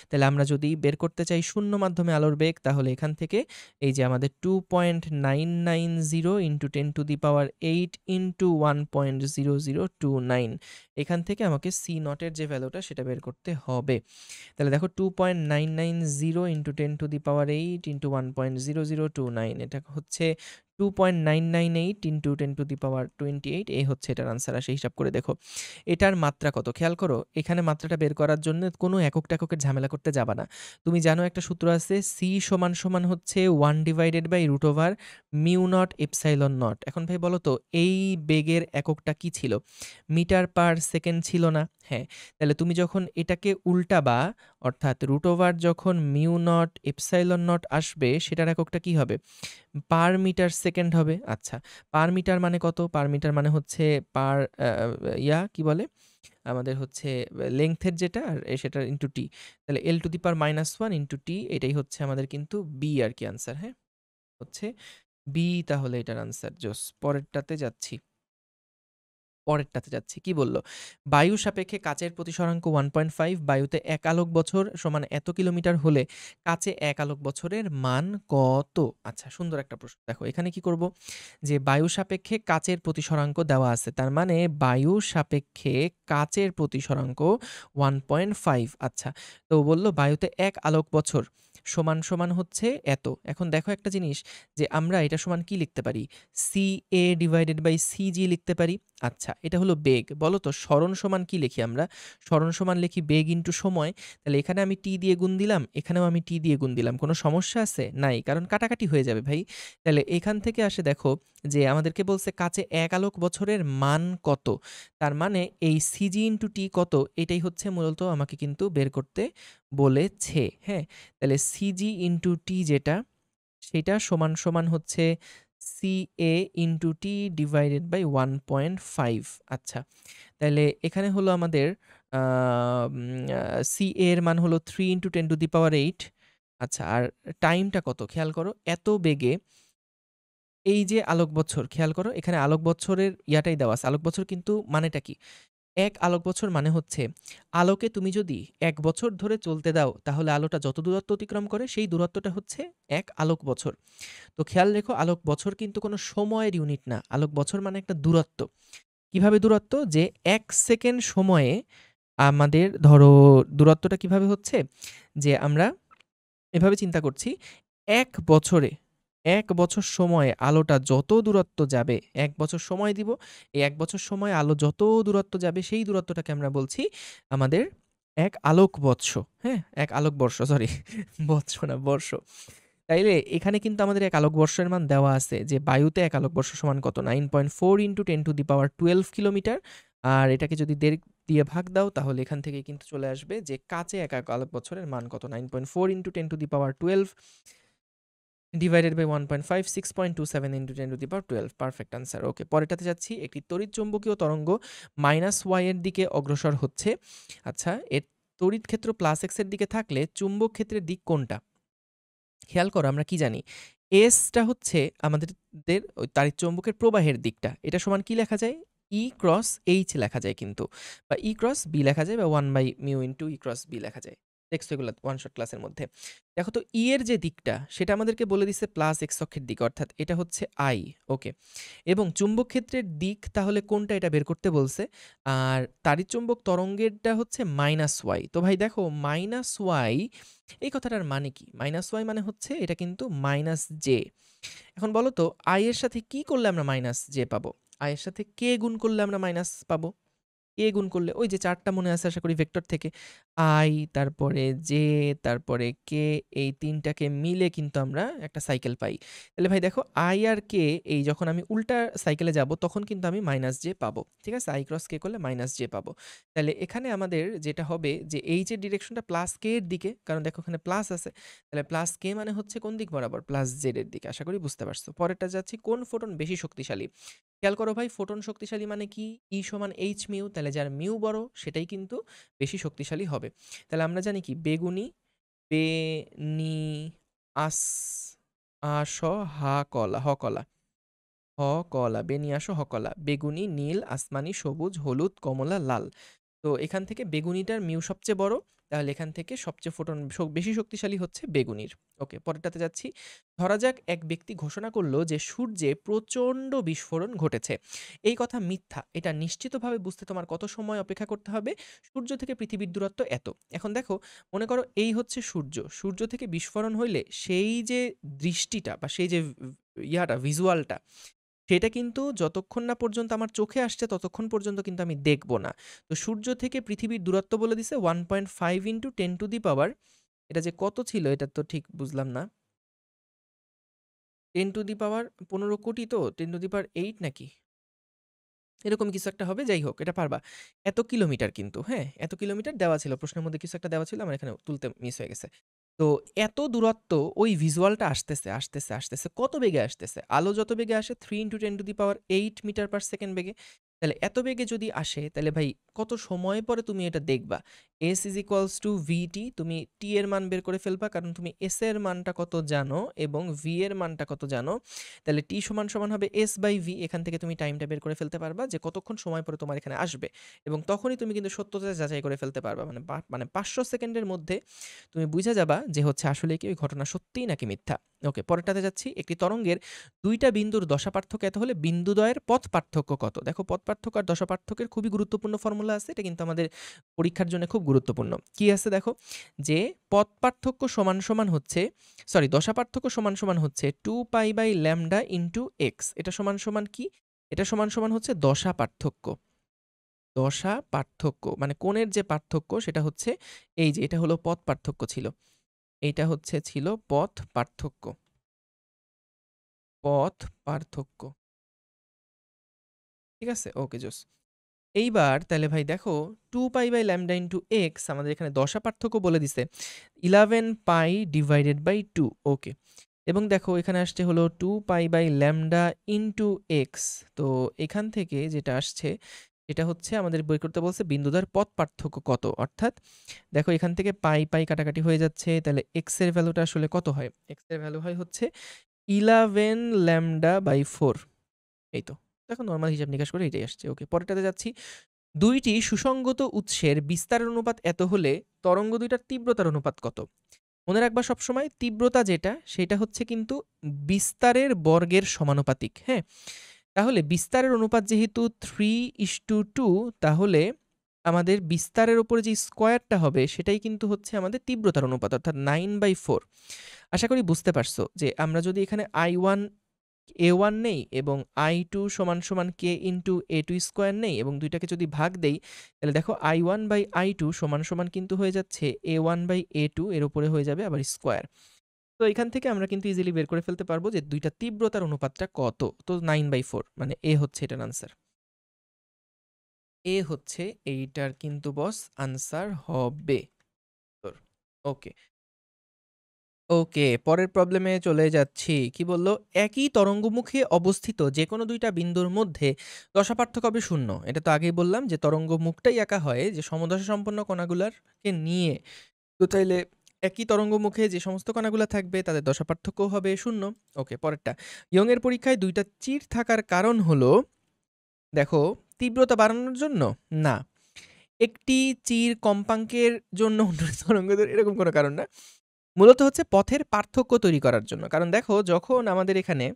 তাহলে আমরা যদি বের করতে চাই শূন্য মাধ্যমে আলোর বেগ, তাহলে এখান থেকে এই যে আমাদের 2.990 × 10⁸ ইন্টু 1.0029, এখান থেকে আমাকে সি নটের যে ভ্যালুটা সেটা বের করতে হবে। তাহলে দেখো, 2.990 × 10⁸ ইন্টু 1.0029, এটা হচ্ছে 2.998 × 10⁻28। এই হচ্ছে এটার আনসার আসে। হিসাব করে দেখো এটার মাত্রা কত। খেয়াল করো, এখানে মাত্রাটা বের করার জন্য কোনো একক টেককের ঝামেলা করতে যাবা না। তুমি জানো একটা সূত্র আছে, সি সমান হচ্ছে 1/√ওভার মিউ নট এপসাইলন নট। এখন ভাই বলো তো, এই বেগের এককটা কি ছিল? মিটার পার সেকেন্ড ছিল না? হ্যাঁ। তাহলে তুমি যখন এটাকে উল্টাবা, অর্থাৎ √ওভার যখন মিউ নট এপসাইলন নট আসবে, সেটার এককটা কি হবে? পার মিটার সেকেন্ড হবে। আচ্ছা, পার মিটার মানে কত? পার মিটার মানে হচ্ছে পার কি বলে আমাদের হচ্ছে লেংথের যেটা, আর সেটার ইন্টু টি। তাহলে L⁻⁻1 ইন্টু টি, এটাই হচ্ছে আমাদের কিন্তু বি আর কি আনসার। হ্যাঁ, হচ্ছে বি, তাহলে এটার আনসার। জোস, পরেরটাতে যাচ্ছি, কি বলল? বায়ু সাপেক্ষে কাচের প্রতিসরাঙ্ক 1.5, বায়ুতে 1 আলোক বছর সমান এত কিলোমিটার হলে কাচে 1 আলোক বছরের মান কত? আচ্ছা, সুন্দর একটা প্রশ্ন। দেখো এখানে কি করব, যে বায়ু সাপেক্ষে কাচের প্রতিসরাঙ্ক দেওয়া আছে, তার মানে বায়ু সাপেক্ষে কাচের প্রতিসরাঙ্ক 1.5। আচ্ছা, তো বলল বায়ুতে 1 আলোক বছর সমান হচ্ছে এত। এখন দেখো একটা জিনিস, যে আমরা এটা সমান কি লিখতে পারি? C A divided by CG লিখতে পারি। আচ্ছা, এটা হলো বেগ। বলো তো সরণ সমান কি লিখি আমরা? সরণ সমান লিখি বেগ ইন্টু সময়। তাহলে এখানে আমি টি দিয়ে গুণ দিলাম, এখানেও আমি টি দিয়ে গুণ দিলাম। কোনো সমস্যা আছে? নাই, কারণ কাটাকাটি হয়ে যাবে ভাই। তাহলে এখান থেকে আসে দেখো, যে আমাদেরকে বলছে কাছে 1 আলোক বছরের মান কত। তার মানে এই সিজি ইন্টু টি কত, এটাই হচ্ছে মূলত আমাকে কিন্তু বের করতে বলেছে। হ্যাঁ, তাহলে সিজি ইন্টু টি যেটা, সেটা সমান হচ্ছে C A into T divided by 1.5। আচ্ছা, তাহলে এখানে হলো আমাদের সি এর মান হলো 3 × 10⁸। আচ্ছা, আর টাইমটা কত খেয়াল করো, এত বেগে এই যে আলোক বছর, খেয়াল করো এখানে আলোক বছরের ইয়াটাই দেওয়া আছে। আলোক বছর কিন্তু মানেটা কি? 1 আলোক বছর মানে হচ্ছে আলোকে তুমি যদি 1 বছর ধরে চলতে দাও তাহলে আলোটা যত দূরত্ব অতিক্রম করে সেই দূরত্বটা হচ্ছে 1 আলোক বছর। তো খেয়াল রেখো আলোক বছর কিন্তু কোনো সময়ের ইউনিট না। আলোক বছর মানে একটা দূরত্ব। কিভাবে দূরত্ব? যে 1 সেকেন্ড সময়ে আমাদের ধরো দূরত্বটা কিভাবে হচ্ছে? যে আমরা এভাবে চিন্তা করছি ১ বছরে ১ বছর সময়ে আলোটা যত দূরত্ব যাবে, ১ বছর সময় দিব। এই ১ বছর সময়ে আলো যত দূরত্ব যাবে সেই দূরত্বটাকে আমরা বলছি আমাদের ১ আলোকবৎস। হ্যাঁ? ১ আলোকবর্ষ সরি বৎস না বর্ষ। তাইলে এখানে কিন্তু আমাদের ১ আলোকবর্ষের মান দেওয়া আছে যে বায়ুতে ১ আলোকবর্ষ সমান কত? 9.4 × 10⁻12 কিলোমিটার। আর এটাকে যদি দিয়ে ভাগ দাও তাহলে এখান থেকেই কিন্তু চলে আসবে যে কাচে ১ আলোক বছরের মান কত? 9.4 × 10⁻12 ডিভাইডেড বাই 1.5 6.27 × 10⁻12 পারফেক্ট আনসার। ওকে, পরেরটাতে যাচ্ছি। একটি তড়িৎ চৌম্বকীয় তরঙ্গ -y এর দিকে অগ্রসর হচ্ছে। আচ্ছা, এর তড়িৎ ক্ষেত্র +x এর দিকে থাকলে চুম্বক ক্ষেত্রের দিক কোনটা? খেয়াল করো আমরা কি জানি? এসটা হচ্ছে আমাদের ওই তাড়িৎ চৌম্বকের প্রবাহের দিকটা। এটা সমান কি লেখা যায়? E ক্রস H লেখা যায় কিন্তু। বা E ক্রস B লেখা যায় বা 1/μ × E ক্রস B লেখা যায়। দেখছো এগুলা ওয়ান শট ক্লাসের মধ্যে। দেখো তো E এর যে দিকটা সেটা আমাদেরকে বলে দিছে +x অক্ষের দিকে, অর্থাৎ এটা হচ্ছে I। ওকে। এবং চুম্বক ক্ষেত্রের দিক তাহলে কোনটা এটা বের করতে বলছে। আর তাড়িৎ-চৌম্বক তরঙ্গেরটা হচ্ছে -y। তো ভাই দেখো -y এই কথাটার মানে কি? -y মানে হচ্ছে এটা কিন্তু -j। এখন বলো তো i এর সাথে কি করলে আমরা -j পাবো? i এর সাথে k গুণ করলে আমরা মাইনাস পাবো। কে গুণ করলে ওই যে ৪ টা মনে আছে আশা করি ভেক্টর থেকে। i তারপরে j তারপরে k, এই ৩ টাকে মিলে কিন্তু আমরা একটা সাইকেল পাই। তাহলে ভাই দেখো i আর k এই যখন আমি উল্টা সাইকেলে যাব তখন কিন্তু আমি -j পাবো। ঠিক আছে? i ক্রস k করলে -j পাবো। তাহলে এখানে আমাদের যেটা হবে যে h এর ডিরেকশনটা +k এর দিকে, কারণ দেখো এখানে প্লাস আছে। তাহলে +k মানে হচ্ছে কোন দিক বরাবর? +z এর দিকে। আশা করি বুঝতে পারছো। পরেরটা যাচ্ছি, কোন ফোটন বেশি শক্তিশালী? খেয়াল করো ভাই, ফোটন শক্তিশালী মানে কি? E সমান h মিউ, তাহলে যার মিউ বড় সেটাই কিন্তু বেশি শক্তিশালী হবে। তাহলে আমরা জানি কি? বেগুনি, বে, নি, আস, আস, হা কলা, হ কলা, হ কলা, বেনিয়াস হকলা, বেগুনি, নীল, আসমানি, সবুজ, হলুদ, কমলা, লাল। তো এখান থেকে বেগুনিটার মিউ সবচেয়ে বড়, তাহলে এখান থেকে সবচেয়ে ফোটন বেশি শক্তিশালী হচ্ছে বেগুনির। ওকে, পরেরটাতে যাচ্ছি। ধরা যাক এক ব্যক্তি ঘোষণা করলো যে সূর্যে প্রচণ্ড বিস্ফোরণ ঘটেছে। এই কথা মিথ্যা। এটা নিশ্চিতভাবে বুঝতে তোমার কত সময় অপেক্ষা করতে হবে? সূর্য থেকে পৃথিবীর দূরত্ব এত। এখন দেখো, মনে করো এই হচ্ছে সূর্য। সূর্য থেকে বিস্ফোরণ হইলে সেই যে দৃষ্টিটা বা সেই যে ভিজুয়ালটা, সেটা কিন্তু যতক্ষণ না পর্যন্ত আমার চোখে আসছে ততক্ষণ পর্যন্ত কিন্তু আমি দেখব না। তো সূর্য থেকে পৃথিবীর দূরত্ব বলে দিছে 1.5 × 10⁻, এটা যে কত ছিল এটা তো ঠিক বুঝলাম না। 10⁻15 কোটি তো 10⁸ নাকি? এরকম কিছু একটা হবে, যাই হোক এটা পারবা। এত কিলোমিটার কিন্তু, হ্যাঁ? এত কিলোমিটার দেওয়া ছিল। প্রশ্নের মধ্যে কিছু একটা দেওয়া ছিল, আমার এখানে তুলতে মিস হয়ে গেছে। তো এত দূরত্ব ওই ভিজুয়ালটা আসতেছে, আসতেছে, আসতেছে। কত বেগে আসতেছে? আলো যত বেগে আসে 3 × 10⁸ মিটার পার সেকেন্ড বেগে। তাহলে এত বেগে যদি আসে তাহলে ভাই কত সময় পরে তুমি এটা দেখবা? s = vt, তুমি t এর মান বের করে ফেলবা কারণ তুমি s এর মানটা কত জানো এবং v এর মানটা কত জানো। তাহলে t সমান হবে s/v। এখান থেকে তুমি টাইমটা বের করে ফেলতে পারবা যে কতক্ষণ সময় পরে তোমার এখানে আসবে, এবং তখনই তুমি কিন্তু সত্যতা যাচাই করে ফেলতে পারবা। মানে 500 সেকেন্ডের মধ্যে তুমি বুঝে যাবা যে হচ্ছে আসলে কি ওই ঘটনা সত্যিই নাকি মিথ্যা। ওকে, পরেরটাতে যাচ্ছি। একটি তরঙ্গের 2টা বিন্দুর দশা পার্থক্য এত হলে বিন্দুদ্বয়ের পথ পার্থক্য কত? দেখো পথ পার্থক্য আর দশা পার্থক্যের খুবই গুরুত্বপূর্ণ ফর্মুলা আছে। এটা কিন্তু আমাদের পরীক্ষার জন্য খুব গুরুত্বপূর্ণ। কি আছে দেখো, যে পথ পার্থক্য সমান হচ্ছে, সরি দশা পার্থক্য সমান হচ্ছে 2π/λ × x। এটা সমান কি? এটা সমান হচ্ছে দশা পার্থক্য। দশা পার্থক্য মানে কোণের যে পার্থক্য সেটা হচ্ছে এই যে এটা হলো পথ পার্থক্য ছিল। এইটা ছিল পথ পার্থক্য। পথ পার্থক্য। ঠিক আছে? ওকে জোস। এইবার তাহলে ভাই দেখো 2π/λ × x আমাদের এখানে দশা পার্থক্য বলে দিছে 11π/2। ওকে। এবং দেখো এখানে আসছে হলো 2π/λ × x। তো এখান থেকে যেটা আসছে এটা হচ্ছে আমাদের বের করতে বলছে বিন্দুদ্বয়ের পথ পার্থক্য কত। অর্থাৎ দেখো এখান থেকে পাই কাটাকাটি হয়ে যাচ্ছে, তাহলে x এর ভ্যালুটা আসলে কত হয়? x এর ভ্যালু হয় হচ্ছে 11λ/4। এই তো। দেখো নরমাল হিসাব নিকাশ করে এটাই আসছে। ওকে, পরেরটাতে যাচ্ছি। দুইটি সুসংগত উৎসের বিস্তারের অনুপাত এত হলে তরঙ্গ দুইটার তীব্রতার অনুপাত কত? মনে রাখবা সবসময় তীব্রতা যেটা সেটা হচ্ছে কিন্তু বিস্তারের বর্গের সমানুপাতিক। হ্যাঁ, তাহলে বিস্তারের অনুপাত যেহেতু 3:2, তাহলে আমাদের বিস্তারের উপরে যে স্কোয়ারটা হবে সেটাই কিন্তু হচ্ছে আমাদের তীব্রতার অনুপাত, অর্থাৎ 9/4। আশা করি বুঝতে পারছো যে আমরা যদি এখানে I1 A1 নেই এবং I2 সমান সমান K ইন্টু A2 স্কোয়ার নেই এবং দুইটাকে যদি ভাগ দেই, তাহলে দেখো I1/I2 সমান সমান কিন্তু হয়ে যাচ্ছে A1/A2, এর উপরে হয়ে যাবে আবার স্কোয়ার। তো এখান থেকে আমরা কিন্তু ইজিলি বের করে ফেলতে পারবো যে দুইটা তীব্রতার অনুপাতটা কত। তো 9/4 মানে এ হচ্ছে এটার আনসার। এ হচ্ছে এইটার কিন্তু বস আনসার হবে। ওকে ওকে, পরের প্রবলেমে চলে যাচ্ছি। কি বললো? একই তরঙ্গমুখে অবস্থিত যে কোনো দুইটা বিন্দুর মধ্যে দশা পার্থক্য হবে 0। এটা তো আগেই বললাম যে তরঙ্গমুখটাই একা হয় যে সমদশা সম্পন্ন কণাগুলারকে নিয়ে। তো তাইলে একই তরঙ্গমুখে যে সমস্ত কণাগুলো থাকবে তাদের দশা পার্থক্য হবে 0। ওকে, পরেরটা। ইয়ং এর পরীক্ষায় দুইটা চির থাকার কারণ হলো, দেখো, তীব্রতা বাড়ানোর জন্য না, একটি চির কম্পাঙ্কের জন্য অন্য তরঙ্গ এরকম কোনো কারণ না, মূলত হচ্ছে পথের পার্থক্য তৈরি করার জন্য। কারণ দেখো, যখন আমাদের এখানে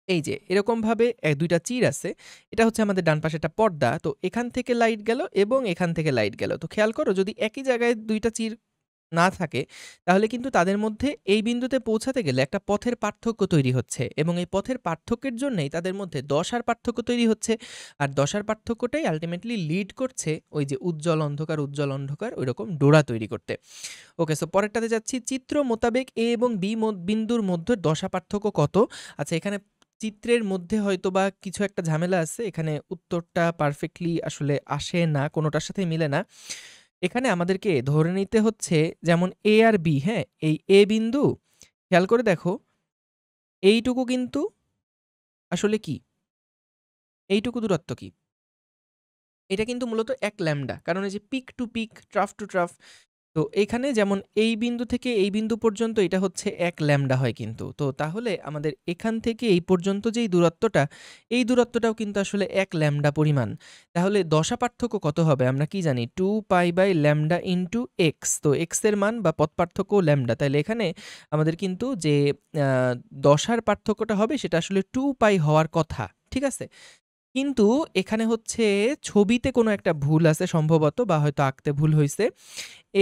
এই যে এরকমভাবে দুইটা চির আছে, এটা হচ্ছে আমাদের ডান পাশে একটা পর্দা, তো এখান থেকে লাইট গেল এবং এখান থেকে লাইট গেল। তো খেয়াল করো, যদি একই জায়গায় দুইটা চির না থাকে তাহলে কিন্তু তাদের মধ্যে এই বিন্দুতে পৌঁছাতে গেলে একটা পথের পার্থক্য তৈরি হচ্ছে এবং এই পথের পার্থক্যের জন্যই তাদের মধ্যে দশার পার্থক্য তৈরি হচ্ছে। আর দশার পার্থক্যটাই আলটিমেটলি লিড করছে ওই যে উজ্জ্বল অন্ধকার ওইরকম ডোরা তৈরি করতে। ওকে, সো পরেরটাতে যাচ্ছি। চিত্র মোতাবেক এ এবং বি বিন্দুর মধ্যে দশা পার্থক্য কত? আচ্ছা, এখানে চিত্রের মধ্যে হয়তো বা কিছু একটা ঝামেলা আছে, এখানে উত্তরটা পারফেক্টলি আসলে আসে না, কোনোটার সাথে মিলে না। এখানে আমাদেরকে ধরে নিতে হচ্ছে যেমন এ আর বি, হ্যাঁ, এই এ বিন্দু, খেয়াল করে দেখো, এইটুকু কিন্তু আসলে কি, এইটুকু দূরত্ব কি, এটা কিন্তু মূলত 1 ল্যামডা, কারণ এই যে peak to peak, trough to trough. তো এখানে যেমন এই বিন্দু থেকে এই বিন্দু পর্যন্ত এটা হচ্ছে 1 ল্যামডা হয় কিন্তু। তো তাহলে আমাদের এখান থেকে এই পর্যন্ত যেই দূরত্বটা, এই দূরত্বটাও কিন্তু আসলে 1 ল্যামডা পরিমাণ। তাহলে দশা পার্থক্য কত হবে? আমরা কি জানি? 2π/λ ইন্টু এক্স। তো এক্স এর মান বা পথ পার্থক্য ল্যামডা। তাহলে এখানে আমাদের কিন্তু যে দশার পার্থক্যটা হবে সেটা আসলে 2π হওয়ার কথা। ঠিক আছে? কিন্তু এখানে হচ্ছে ছবিতে কোনো একটা ভুল আছে সম্ভবত, বা হয়তো আঁকতে ভুল হইছে।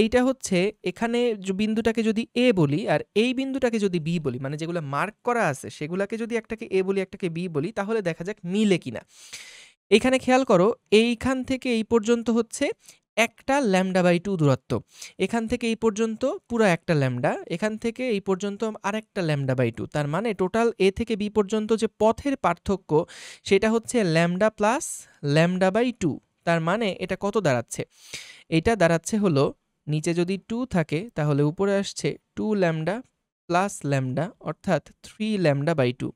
এইটা হচ্ছে এখানে বিন্দুটাকে যদি এ বলি আর এই বিন্দুটাকে যদি বি বলি, মানে যেগুলো মার্ক করা আছে সেগুলাকে যদি একটাকে এ বলি একটাকে বি বলি, তাহলে দেখা যাক মিলে কিনা। এখানে খেয়াল করো, এইখান থেকে এই পর্যন্ত হচ্ছে একটা λ/2 দূরত্ব, এখান থেকে এই পর্যন্ত পুরো একটা ল্যামডা, এখান থেকে এই পর্যন্ত আরেকটা λ/2। তার মানে টোটাল এ থেকে বি পর্যন্ত যে পথের পার্থক্য সেটা হচ্ছে ল্যামডা প্লাস λ/2। তার মানে এটা কত দাঁড়াচ্ছে? এটা দাঁড়াচ্ছে হলো, নিচে যদি 2 থাকে তাহলে উপরে আসছে 2λ প্লাস ল্যামডা, অর্থাৎ 3λ/2।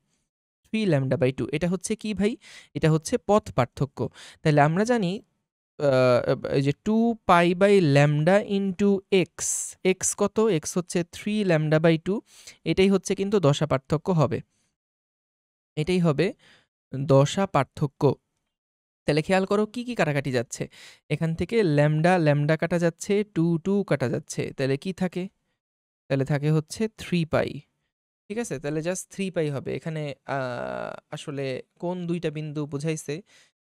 3λ/2 এটা হচ্ছে কি ভাই? এটা হচ্ছে পথ পার্থক্য। তাহলে আমরা জানি এই যে 2π/λ ইন্টু এক্স, এক্স কত? এক্স হচ্ছে 3λ/2। এটাই হচ্ছে কিন্তু দশা পার্থক্য হবে, এটাই হবে দশা পার্থক্য। তাহলে খেয়াল করো কি কি কাটাকাটি যাচ্ছে, এখান থেকে ল্যামডা ল্যামডা কাটা যাচ্ছে, 2 কাটা যাচ্ছে, তাহলে কি থাকে? তাহলে থাকে হচ্ছে 3π। ঠিক আছে, তাহলে জাস্ট 3π হবে এখানে। আসলে কোন দুইটা বিন্দু বুঝাইছে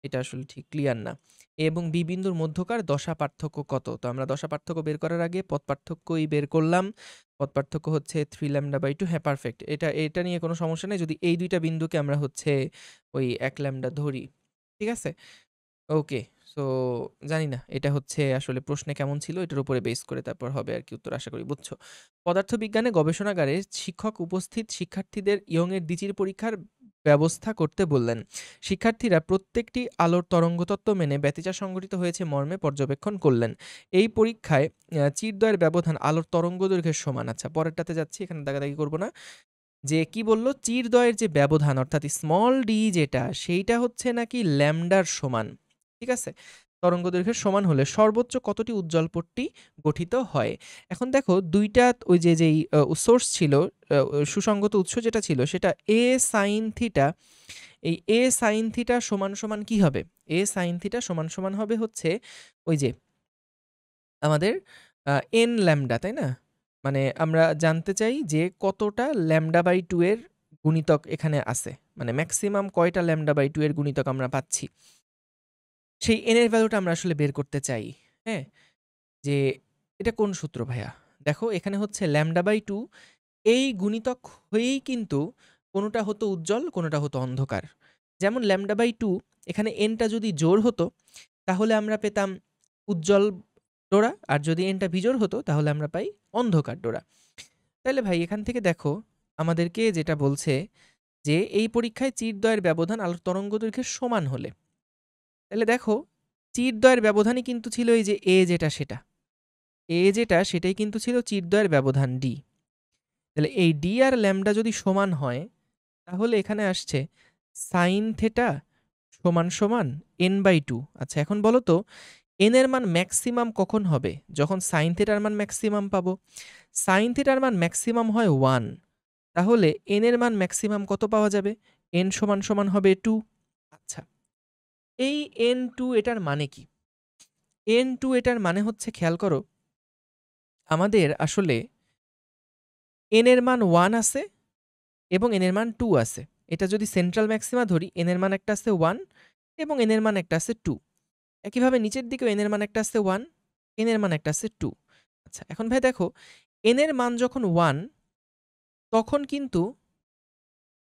এটা আসলে ঠিক ক্লিয়ার না। এ এবং বি বিন্দুর মধ্যকার দশা পার্থক্য কত? তো আমরা দশা পার্থক্য বের করার আগে পথ পার্থক্যই বের করলাম। পথ পার্থক্য হচ্ছে 3λ/2। হ্যাঁ, পারফেক্ট, এটা নিয়ে কোনো সমস্যা নেই যদি এই দুইটা বিন্দুকে আমরা হচ্ছে ওই 1 ল্যামডা ধরি। ঠিক আছে, ওকে। সো জানি না এটা হচ্ছে আসলে প্রশ্নে কেমন ছিল, এটার উপরে বেস করে তারপর হবে আর কি উত্তর, আশা করি বুঝছো। পদার্থবিজ্ঞানে গবেষণাগারে শিক্ষক উপস্থিত শিক্ষার্থীদের ইয়ংয়ের দ্বিতীয় পরীক্ষার ব্যবস্থা করতে বললেন। শিক্ষার্থীরা প্রত্যেকটি আলোর তরঙ্গতত্ত্ব মেনে ব্যতিচার সংঘটিত হয়েছে মর্মে পর্যবেক্ষণ করলেন। এই পরীক্ষায় চিরদ্বয়ের ব্যবধান আলোর তরঙ্গ দৈর্ঘ্যের সমান। আচ্ছা, পরেরটাতে যাচ্ছি, এখানে দাগাদাগি করবো না। যে কি বলল, চিরদ্বয়ের যে ব্যবধান অর্থাৎ স্মল ডি যেটা, সেইটা হচ্ছে নাকি ল্যামডার সমান। ঠিক আছে, তরঙ্গ দৈর্ঘ্যের সমান হলে সর্বোচ্চ কতটি উজ্জ্বল পট্টি গঠিত হয়? এখন দেখো দুইটা, ওই যে যেই সোর্স ছিল, সুসংগত উৎস যেটা ছিল সেটা এ সাইন থিটা, এই এ সাইন থিটা সমান সমান কি হবে? এ সাইন থিটা সমান সমান হবে হচ্ছে ওই যে আমাদের এন ল্যামডা, তাই না? মানে আমরা জানতে চাই যে কতটা λ/2 এর গুণিতক এখানে আছে। মানে ম্যাক্সিমাম কয়টা λ/2 এর গুণিতক আমরা পাচ্ছি। সেই n এর ভ্যালুটা আমরা আসলে বের করতে চাই। হ্যাঁ? যে এটা কোন সূত্র ভাইয়া? দেখো এখানে হচ্ছে λ/2 এই গুণিতক হয়েই কিন্তু কোনোটা হতো উজ্জ্বল, কোনোটা হতো অন্ধকার। যেমন λ/2 এখানে n টা যদি জোড় হতো তাহলে আমরা পেতাম উজ্জ্বল ডোরা, আর যদি n টা বিজোড় হতো তাহলে আমরা পাই অন্ধকার ডোরা। তাইলে ভাই এখান থেকে দেখো আমাদেরকে যেটা বলছে যে এই পরীক্ষায় চিরদ্বয়ের ব্যবধান আলোর তরঙ্গদৈর্ঘ্যের সমান হলে, তাহলে দেখো চিরদ্বয়ের ব্যবধানই কিন্তু ছিল এই যে এ যেটা সেটা। এ যেটা সেটাই কিন্তু ছিল চিরদ্বয়ের ব্যবধান ডি। তাহলে এই ডি আর ল্যামডা যদি সমান হয় তাহলে এখানে আসছে সাইন থেটা সমান সমান n/2। আচ্ছা এখন বলো তো n এর মান ম্যাক্সিমাম কখন হবে? যখন সাইন থেটার মান ম্যাক্সিমাম পাবো। সাইন থেটার মান ম্যাক্সিমাম হয় 1, তাহলে n এর মান ম্যাক্সিমাম কত পাওয়া যাবে? n সমান সমান হবে 2। আচ্ছা এই n2 এটার মানে কি? n2 এটার মানে হচ্ছে খেয়াল করো আমাদের আসলে n এর মান 1 আছে এবং n এর মান 2 আছে। এটা যদি সেন্ট্রাল ম্যাক্সিমা ধরি n এর মান একটা আছে 1 এবং n এর মান একটা আছে 2। একইভাবে নিচের দিকেও n এর মান একটা আছে 1, n এর মান একটা আছে 2। আচ্ছা এখন ভাই দেখো n এর মান যখন 1 তখন কিন্তু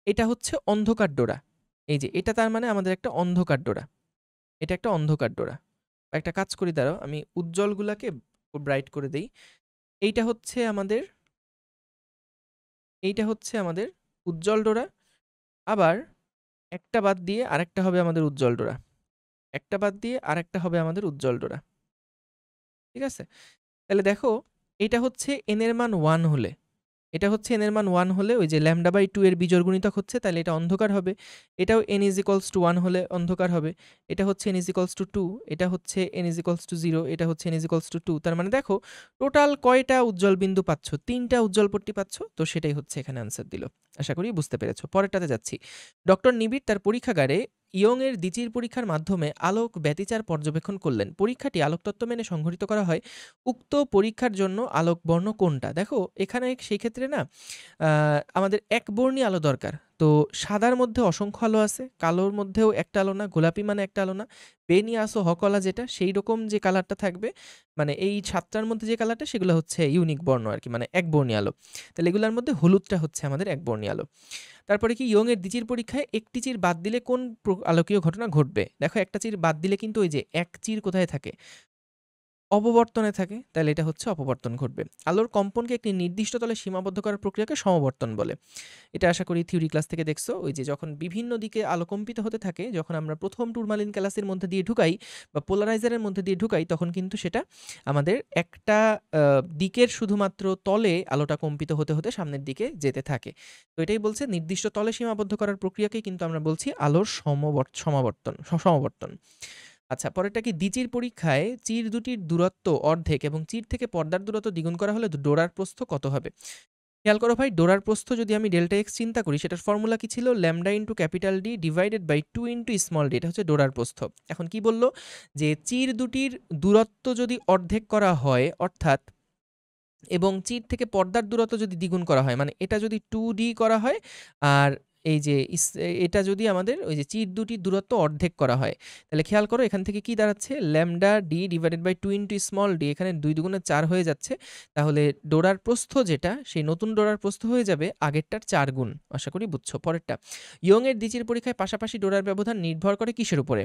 এটা হচ্ছে অন্ধকার ডোরা। এই যে এটা তার মানে আমাদের একটা অন্ধকার ডোরা। এটা একটা অন্ধকার ডোরা। একটা কাজ করি দাঁড়াও, আমি উজ্জ্বলগুলাকে ব্রাইট করে দেই। এইটা হচ্ছে আমাদের উজ্জ্বল ডোরা। আবার একটা বাদ দিয়ে আরেকটা হবে আমাদের উজ্জ্বল ডোরা। একটা বাদ দিয়ে আরেকটা হবে আমাদের উজ্জ্বল ডোরা। ঠিক আছে? তাহলে দেখো এটা হচ্ছে n এর মান 1 হলে, এটা হচ্ছে n এর মান 1 হলে ওই যে λ/2 এর বিজোড় গুণিতক হচ্ছে, তাহলে এটা অন্ধকার হবে। এটাও n = 1 হলে অন্ধকার হবে। এটা হচ্ছে n = 2, এটা হচ্ছে n = 0, এটা হচ্ছে n = 2। তার মানে দেখো টোটাল কয়টা উজ্জ্বল বিন্দু পাচ্ছ? 3টা উজ্জ্বল পট্টি পাচ্ছ। তো সেটাই হচ্ছে এখানে আনসার দিল। আশা করি বুঝতে পেরেছো। পরেরটাতে যাচ্ছি। ডক্টর নিবিড় তার পরীক্ষাগারে ইয়ং এর দ্বিচির পরীক্ষার মাধ্যমে আলোক ব্যতিচার পর্যবেক্ষণ করলেন। পরীক্ষাটি আলোকতত্ত্ব মেনে সংঘটিত করা হয়। উক্ত পরীক্ষার জন্য আলোক বর্ণ কোনটা? দেখো এখানে সেই ক্ষেত্রে না আমাদের একবর্ণী আলো দরকার। তো সাদার মধ্যে অসংখ্য আলো আছে, কালোর মধ্যেও একটা আলো না, গোলাপি মানে একটা আলো না, বেনি আসো হকলা যেটা সেই রকম যে কালারটা থাকবে, মানে এই ৭টার মধ্যে যে কালারটা সেগুলো হচ্ছে ইউনিক বর্ণ আরকি, মানে একবর্ণী আলো। তাহলে এগুলার মধ্যে হলুদটা হচ্ছে আমাদের একবর্ণী আলো। তারপরে কি ইয়ং এর দ্বিচির পরীক্ষায় একটি চির বাদ দিলে কোন আলোকীয় ঘটনা ঘটবে? দেখো একটা চির বাদ দিলে কিন্তু ওই যে এক চির কোথায় থাকে? অপবর্তনে থাকে। তাহলে এটা হচ্ছে অপবর্তন ঘটবে। আলোর কম্পনকে একটি নির্দিষ্ট তলে সীমাবদ্ধ করার প্রক্রিয়াকে সমবর্তন বলে। এটা আশা করি থিওরি ক্লাস থেকে দেখছো। ওই যে যখন বিভিন্ন দিকে আলো কম্পিত হতে থাকে, যখন আমরা প্রথম টুরমালিন গ্যালাক্সির মধ্যে দিয়ে ঢুকাই বা পোলারাইজারের মধ্যে দিয়ে ঢুকাই, তখন কিন্তু সেটা আমাদের একটা দিকের শুধুমাত্র তলে আলোটা কম্পিত হতে হতে সামনের দিকে যেতে থাকে। তো এটাই বলছে নির্দিষ্ট তলে সীমাবদ্ধ করার প্রক্রিয়াকেই কিন্তু আমরা বলছি আলোর সমবর্তন। আচ্ছা পরেরটা কি দ্বিচির পরীক্ষায় চির দুটির দূরত্ব অর্ধেক এবং চির থেকে পর্দার দূরত্ব দ্বিগুণ করা হলে ডোরার প্রস্থ কত হবে? খেয়াল করো ভাই, ডোরার প্রস্থ যদি আমি ডেল্টা এক্স চিন্তা করি সেটার ফর্মুলা কি ছিল? Lambda into capital D divided by 2 into small d. এটা হচ্ছে ডোরার প্রস্থ। এখন কি বলল যে চির দুটির দূরত্ব যদি অর্ধেক করা হয়, অর্থাৎ এবং চির থেকে পর্দার দূরত্ব যদি দ্বিগুণ করা হয়, মানে এটা যদি 2d করা হয় আর এই যে এটা যদি আমাদের ওই যে চির দুটির দূরত্ব অর্ধেক করা হয়, তাহলে খেয়াল করো এখান থেকে কি দাঁড়াচ্ছে? Lambda D divided by 2 into small d, এখানে 2 দুগুণে 4 হয়ে যাচ্ছে। তাহলে ডোরার প্রস্থ যেটা, সেই নতুন ডোরার প্রস্থ হয়ে যাবে আগেরটার 4 গুণ। আশা করি বুঝছো। পরেরটা, ইয়ং এর দ্বিচির পরীক্ষায় পাশাপাশি ডোরার ব্যবধান নির্ভর করে কিসের উপরে?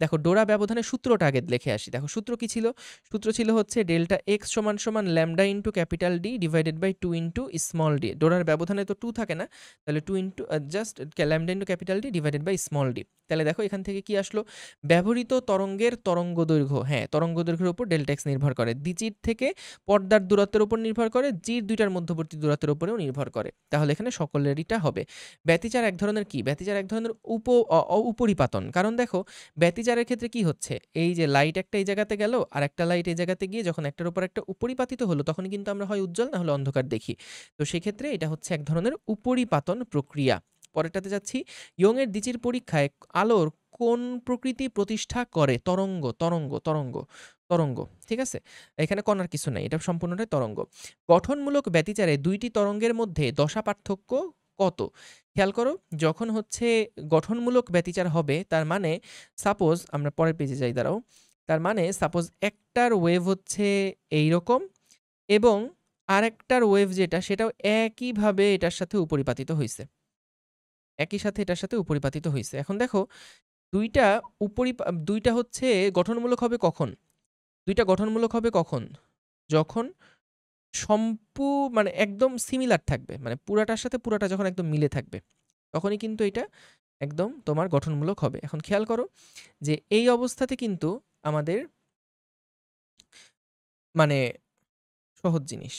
দেখো ডোরা ব্যবধানের সূত্রটা আগে লিখে আসি। দেখো সূত্র কি ছিল? সূত্র ছিল হচ্ছে ডেল্টা এক্স সমান সমান lambda into capital D divided by 2 into small d. ডোরার ব্যবধানে তো 2 থাকে না, তাহলে 2 into just lambda into capital D divided by small d. তাহলে দেখো এখান থেকে কি আসলো? ব্যবহৃত তরঙ্গের তরঙ্গ দৈর্ঘ্য, হ্যাঁ তরঙ্গ দৈর্ঘ্যের উপর ডেল্টা এক্স নির্ভর করে, দ্বিচির থেকে পর্দার দূরত্বের উপর নির্ভর করে, চির দুইটার মধ্যবর্তী দূরত্বের উপরেও নির্ভর করে। তাহলে এখানে সকলেরইটা হবে। ব্যতিচার এক ধরনের কি? ব্যতিচার এক ধরনের উপরিপাতন। কারণ দেখো ব্যতিচারের ক্ষেত্রে কি হচ্ছে? এই যে লাইট একটা এই জায়গাতে গেল আর একটা লাইট এই জায়গাতে গিয়ে যখন একটার উপর একটা উপরিপাতিত হলো, তখন কিন্তু আমরা হয় উজ্জ্বল না হলে অন্ধকার দেখি। তো সেক্ষেত্রে এটা হচ্ছে এক ধরনের উপরিপাতন প্রক্রিয়া। পরেরটাতে যাচ্ছি। ইয়ংয়ের দ্বিচির পরীক্ষায় আলোর কোন প্রকৃতি প্রতিষ্ঠা করে? তরঙ্গ, তরঙ্গ, তরঙ্গ, তরঙ্গ। ঠিক আছে? এখানে কণার কিছু নাই। এটা সম্পূর্ণটাই তরঙ্গ। গঠনমূলক ব্যতিচারে ২ টি তরঙ্গের মধ্যে দশা পার্থক্য কত? খেয়াল করো, যখন হচ্ছে গঠনমূলক ব্যতিচার হবে তার মানে সাপোজ আমরা পরের পেজে যাই দাঁড়াও। তার মানে সাপোজ একটার ওয়েভ হচ্ছে এইরকম এবং আরেকটার ওয়েভ যেটা সেটাও একইভাবে এটার সাথে উপরিপাতিত হইছে। একই সাথে এটার সাথে উপরিপাতিত হইছে। এখন দেখো ২টা দুইটা হচ্ছে গঠনমূলক হবে কখন? ২টা গঠনমূলক হবে কখন? যখন মানে একদম সিমিলার থাকবে। মানে পুরাটার সাথে পুরাটা যখন একদম মিলে থাকবে। তখনই কিন্তু এটা একদম তোমার গঠনমূলক হবে। এখন খেয়াল করো যে এই অবস্থাতে কিন্তু আমাদের মানে সহজ জিনিস।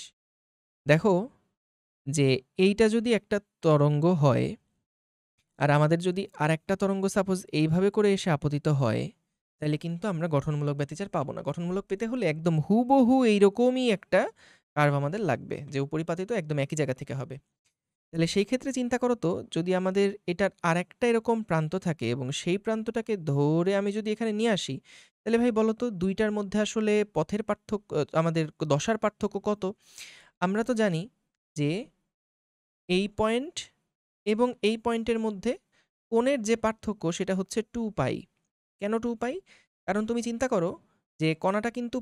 দেখো যে এইটা যদি একটা তরঙ্গ হয় আর আমাদের যদি আরেকটা তরঙ্গ সাপোজ এইভাবে করে এসে আপতিত হয়, তাহলে কিন্তু আমরা গঠনমূলক ব্যতিচার পাবো না। গঠনমূলক পেতে হলে একদম হুবহু এইরকমই একটা কার্ভ আমাদের লাগবে, যে উপরিপাতিত একদম একই জায়গা থেকে হবে। তাহলে সেই ক্ষেত্রে চিন্তা করো তো, যদি আমাদের এটার আরেকটা এরকম প্রান্ত থাকে এবং সেই প্রান্তটাকে ধরে আমি যদি এখানে নিয়ে আসি, তাহলে ভাই বলো তো ২ টার মধ্যে আসলে পথের পার্থক্য আমাদের দশার পার্থক্য কত? আমরা তো জানি যে এই পয়েন্ট এবং এই পয়েন্টের মধ্যে কোণের যে পার্থক্য সেটা হচ্ছে 2π। কেন 2π? কারণ তুমি চিন্তা করো যে কণাটা কিন্তু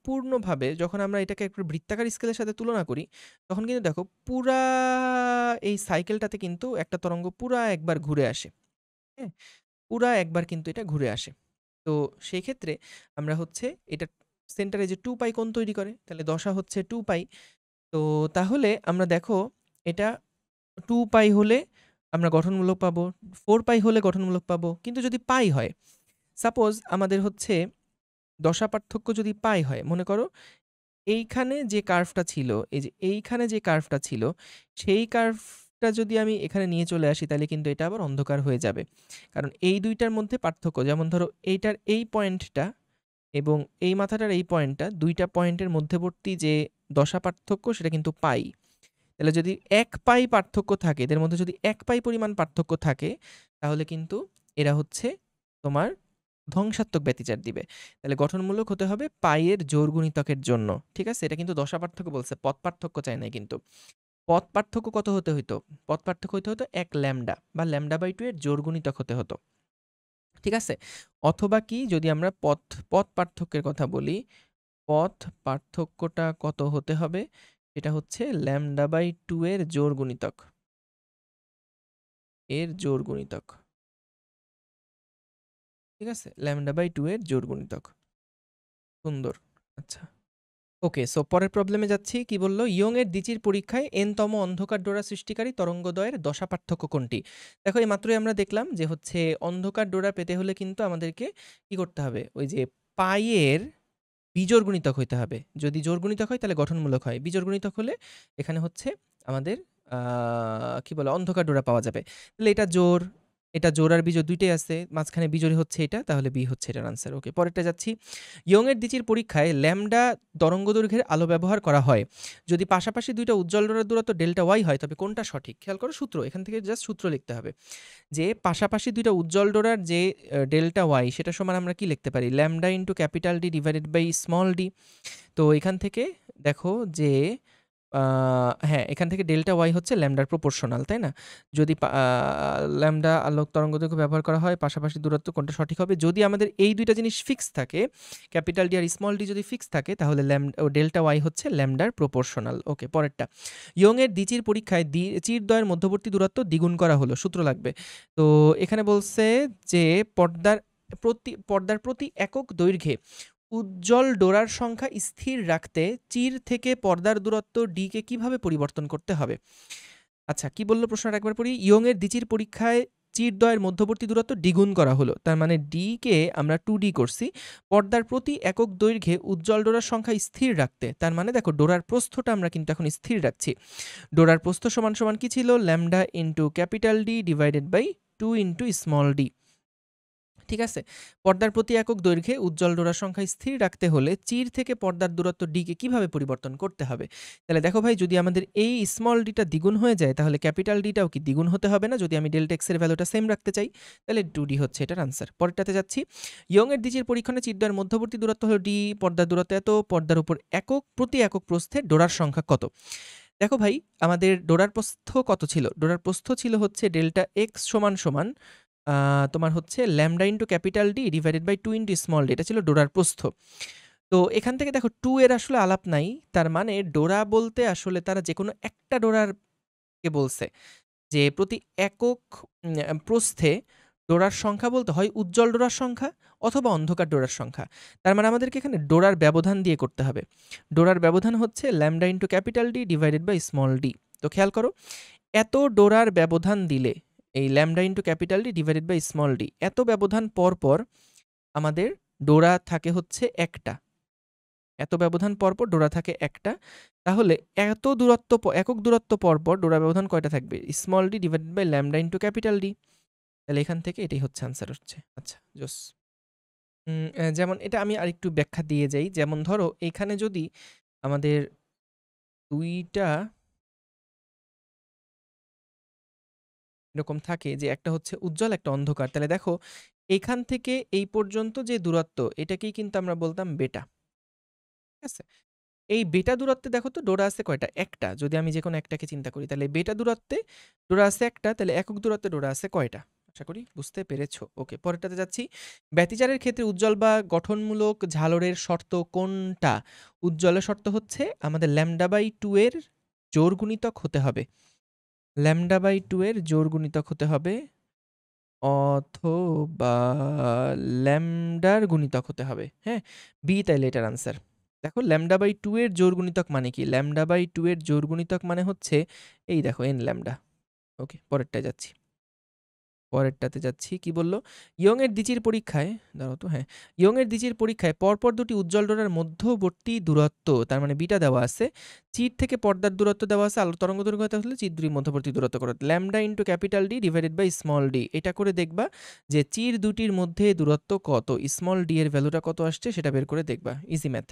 পূর্ণভাবে যখন আমরা এটাকে একটু বৃত্তাকার স্কেলের সাথে তুলনা করি, তখন কিন্তু দেখো পুরা এই সাইকেলটাতে কিন্তু একটা তরঙ্গ পুরা একবার ঘুরে আসে। হ্যাঁ? পুরা একবার কিন্তু এটা ঘুরে আসে। তো সেই ক্ষেত্রে আমরা হচ্ছে এটা সেন্টারে যে 2π কোণ তৈরি করে, তাহলে দশা হচ্ছে 2π। তো তাহলে আমরা দেখো এটা 2π হলে আমরা গঠনমূলক পাবো, 4π হলে গঠনমূলক পাবো। কিন্তু যদি পাই হয়, সাপোজ আমাদের হচ্ছে দশা পার্থক্য যদি পাই হয়, মনে করো এইখানে যে কার্ভটা ছিল, এই যে এইখানে যে কার্ভটা ছিল, সেই কার্ভটা যদি আমি এখানে নিয়ে চলে আসি, তাহলে কিন্তু এটা আবার অন্ধকার হয়ে যাবে। কারণ এই ২ টার মধ্যে পার্থক্য, যেমন ধরো এইটার এই পয়েন্টটা এবং এই মাথাটার এই পয়েন্টটা, ২ টা পয়েন্টের মধ্যবর্তী যে দশা পার্থক্য সেটা কিন্তু পাই। তাহলে যদি ১ পাই পার্থক্য থাকে, এদের মধ্যে যদি ১ পাই পরিমাণ পার্থক্য থাকে, তাহলে কিন্তু এরা হচ্ছে তোমার ধ্বংসাত্মক ব্যতিচার দিবে। তাহলে গঠনমূলক হতে হবে পাইয়ের জোড় গুণিতকের জন্য। ঠিক আছে? এটা কিন্তু দশা পার্থক্য বলছে, পথ পার্থক্য চায় নাই কিন্তু। পথ পার্থক্য কত হতে হইতো? পথ পার্থক্য হইতে হতো ১ ল্যামডা বা λ/2 এর জোড় গুণিতক হতে হতো। ঠিক আছে? অথবা কি, যদি আমরা পথ পার্থক্যের কথা বলি, পথ পার্থক্যটা কত হতে হবে? এটা হচ্ছে λ/2 এর জোড় গুণিতক। এর জোড় গুণিতক। ঠিক আছে? λ/2 এর জোড় গুণিতক। সুন্দর। আচ্ছা। ওকে, সো পরের প্রবলেমে যাচ্ছি। কি বলল? ইয়ং এর দ্বিচির পরীক্ষায় n-তম অন্ধকার ডোরা সৃষ্টিকারী তরঙ্গদ্বয়ের দশা পার্থক্য কোনটি? দেখো এই মাত্রই আমরা দেখলাম যে হচ্ছে অন্ধকার ডোরা পেতে হলে কিন্তু আমাদেরকে কি করতে হবে? ওই যে পাইয়ের বিজোড় গুণিতক হইতে হবে। যদি জোড় গুণিতক হয় তাহলে গঠনমূলক হয়। বিজোড় গুণিতক হলে এখানে হচ্ছে আমাদের কি বলে অন্ধকার ডোরা পাওয়া যাবে। তাহলে এটা জোড় আর বিজোড় ২ টাই আছে। মাঝখানে বিজোড়ই হচ্ছে এটা, তাহলে বি হচ্ছে এটার আনসার। ওকে, পরেরটা যাচ্ছি। ইয়ং এর দ্বিচির পরীক্ষায় ল্যামডা তরঙ্গদৈর্ঘ্যের আলো ব্যবহার করা হয়। যদি পাশাপাশি ২ টা উজ্জ্বল ডোরার দূরত্ব ডেল্টা ওয়াই হয়, তবে কোনটা সঠিক? খেয়াল করো সূত্র। এখান থেকে জাস্ট সূত্র লিখতে হবে। যে পাশাপাশি ২ টা উজ্জ্বল ডোরার যে ডেল্টা ওয়াই সেটা সমান আমরা কি লিখতে পারি? Lambda into capital D divided by small d. তো এখান থেকে দেখো যে হ্যাঁ, এখান থেকে ডেল্টা ওয়াই হচ্ছে ল্যামডার প্রপোর্শনাল, তাই না? যদি ল্যামডা আলোক তরঙ্গদৈর্ঘ্য ব্যবহার করা হয়, পাশাপাশি দূরত্ব কোনটা সঠিক হবে? যদি আমাদের এই ২ টা জিনিস ফিক্স থাকে, ক্যাপিটাল ডি আর স্মল ডি যদি ফিক্স থাকে, তাহলে ডেল্টা ওয়াই হচ্ছে ল্যামডার প্রপোর্শনাল। ওকে, পরেরটা। ইয়ং এর দ্বিচির পরীক্ষায় চিরদ্বয়ের মধ্যবর্তী দূরত্ব দ্বিগুণ করা হলো। সূত্র লাগবে। তো এখানে বলছে যে পর্দার প্রতি একক দৈর্ঘ্যে উজ্জ্বল ডোরার সংখ্যা স্থির রাখতে চির থেকে পর্দার দূরত্ব ডি কে কিভাবে পরিবর্তন করতে হবে? আচ্ছা, কি বলল প্রশ্নটা একবার পড়ি। ইয়ং এর দ্বিচির পরীক্ষায় চিরদ্বয়ের মধ্যবর্তী দূরত্ব দ্বিগুণ করা হলো। তার মানে ডি কে আমরা 2d করছি। পর্দার প্রতি একক দৈর্ঘ্যে উজ্জ্বল ডোরার সংখ্যা স্থির রাখতে, তার মানে দেখো ডোরার প্রস্থটা আমরা কিন্তু এখন স্থির রাখছি। ডোরার প্রস্থ সমান সমান কি ছিল? Lambda into capital D divided by 2 into small d. ঠিক আছে? পর্দার প্রতি একক দৈর্ঘ্যে উজ্জ্বল ডোরার সংখ্যা স্থির রাখতে হলে চির থেকে পর্দার দূরত্ব d কে কিভাবে পরিবর্তন করতে হবে? তাহলে দেখো ভাই, যদি আমাদের এই স্মল d টা দ্বিগুণ হয়ে যায় তাহলে ক্যাপিটাল D টাও কি দ্বিগুণ হতে হবে না? যদি আমি ডেল্টা x এর ভ্যালুটা সেম রাখতে চাই, তাহলে 2d হচ্ছে এটার আনসার। পরেরটাতে যাচ্ছি। ইয়ং এর দ্বিচির পরীক্ষণে চিরদ্বয়ের মধ্যবর্তী দূরত্ব হলো d, পর্দার দূরত্ব এত, পর্দার উপর প্রতি একক প্রস্থে ডোরার সংখ্যা কত? দেখো ভাই, আমাদের ডোরার প্রস্থ কত ছিল? ডোরার প্রস্থ ছিল হচ্ছে ডেল্টা x সমান তোমার হচ্ছে lambda into capital D divided by 2 into small d, এটা ছিল ডোরার প্রস্থ। তো এখান থেকে দেখো 2 এর আসলে আলাপ নাই, তার মানে ডোরা বলতে আসলে তারা যে কোনো একটা ডোরারকে বলছে, যে প্রতি একক প্রস্থে ডোরার সংখ্যা বলতে হয় উজ্জ্বল ডোরার সংখ্যা অথবা অন্ধকার ডোরার সংখ্যা। তার মানে আমাদেরকে এখানে ডোরার ব্যবধান দিয়ে করতে হবে। ডোরার ব্যবধান হচ্ছে lambda into capital D divided by small d। তো খেয়াল করো, এত ডোরার ব্যবধান দিলে এই lambda into capital D divided by small d, এত ব্যবধান পর আমাদের ডোরা থাকে হচ্ছে একটা। এত ব্যবধান পরপর ডোরা থাকে একটা। তাহলে এত দূরত্ব একক দূরত্ব পরপর ডোরা ব্যবধান কয়টা থাকবে? Small d divided by lambda into capital D। তাহলে এখান থেকে এটাই হচ্ছে আনসার হচ্ছে। আচ্ছা, জোস। যেমন এটা আমি আরেকটু ব্যাখ্যা দিয়ে যাই। যেমন ধরো এখানে যদি আমাদের ২টা এরকম থাকে যে একটা হচ্ছে উজ্জ্বল, একটা অন্ধকার। তাহলে দেখো এইখান থেকে এই পর্যন্ত যে দূরত্ব, এটাকেই কিন্তু আমরা বলতাম বেটা। ঠিক আছে? এই বেটা দূরত্বে দেখো তো ডোরা আছে কয়টা? একটা। যদি আমি যেকোনো একটাকে চিন্তা করি, তাহলে বেটা দূরত্বে ডোরা আছে একটা, তাহলে একক দূরত্বে ডোরা আছে কয়টা? আশা করি বুঝতে পেরেছো। ওকে, পরেরটাতে যাচ্ছি। ব্যতিচারের ক্ষেত্রে উজ্জ্বল বা গঠনমূলক ঝালরের শর্ত কোনটা? উজ্জ্বলের শর্ত হচ্ছে আমাদের λ/2 এর জোড় গুণিতক হতে হবে। λ/2 এর জোড় গুণিতক হতে হবে, অথবা ল্যামডার গুণিতক হতে হবে। হ্যাঁ, বি তাইলে এটার আনসার। দেখো λ/2 এর জোড় গুণিতক মানে কি? λ/2 এর জোড় গুণিতক মানে হচ্ছে এই দেখো n ল্যামডা। ওকে, পরেরটায় যাচ্ছি। পরেরটাতে যাচ্ছি। কি বলল? ইয়ং এর দ্বিচির পরীক্ষায়, দাঁড়াও তো, হ্যাঁ, ইয়ং এর দ্বিচির পরীক্ষায় পরপর দুটি উজ্জ্বল ডোরার মধ্যবর্তী দূরত্ব, তার মানে বিটা দেওয়া আছে, চির থেকে পর্দার দূরত্ব দেওয়া আছে, আলো তরঙ্গ দৈর্ঘ্য হলে চির দুটির মধ্যবর্তী দূরত্ব করো lambda into capital D divided by small d। এটা করে দেখবা যে চির দুটির মধ্যে দূরত্ব কত, স্মল d এর ভ্যালুটা কত আসছে সেটা বের করে দেখবা। Easy math.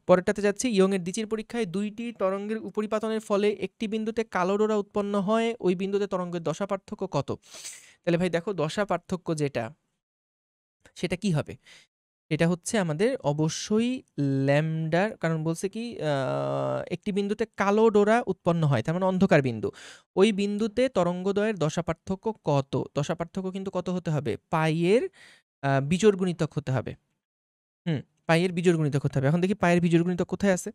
পরেরটাতে যাচ্ছি। ইয়ং এর দ্বিচির পরীক্ষায় দুইটি তরঙ্গের উপরিপাতনের ফলে একটি বিন্দুতে কালো ডোরা উৎপন্ন হয়, ওই বিন্দুতে তরঙ্গের দশা পার্থক্য কত? তাহলে ভাই দেখো, দশা পার্থক্য যেটা, সেটা কি হবে? এটা হচ্ছে আমাদের অবশ্যই ল্যামডার, কারণ বলছে কি একটি বিন্দুতে কালো ডোরা উৎপন্ন হয়, তার মানে অন্ধকার বিন্দু। ওই বিন্দুতে তরঙ্গদ্বয়ের দশা পার্থক্য কত? দশা পার্থক্য কিন্তু কত হতে হবে? পাইয়ের বিজোড় গুণিতক হতে হবে। পাইয়ের বিজোড় গুণিতক হতে হবে। এখন দেখি পায়ের বিজোড় গুণিতক কোথায় আছে?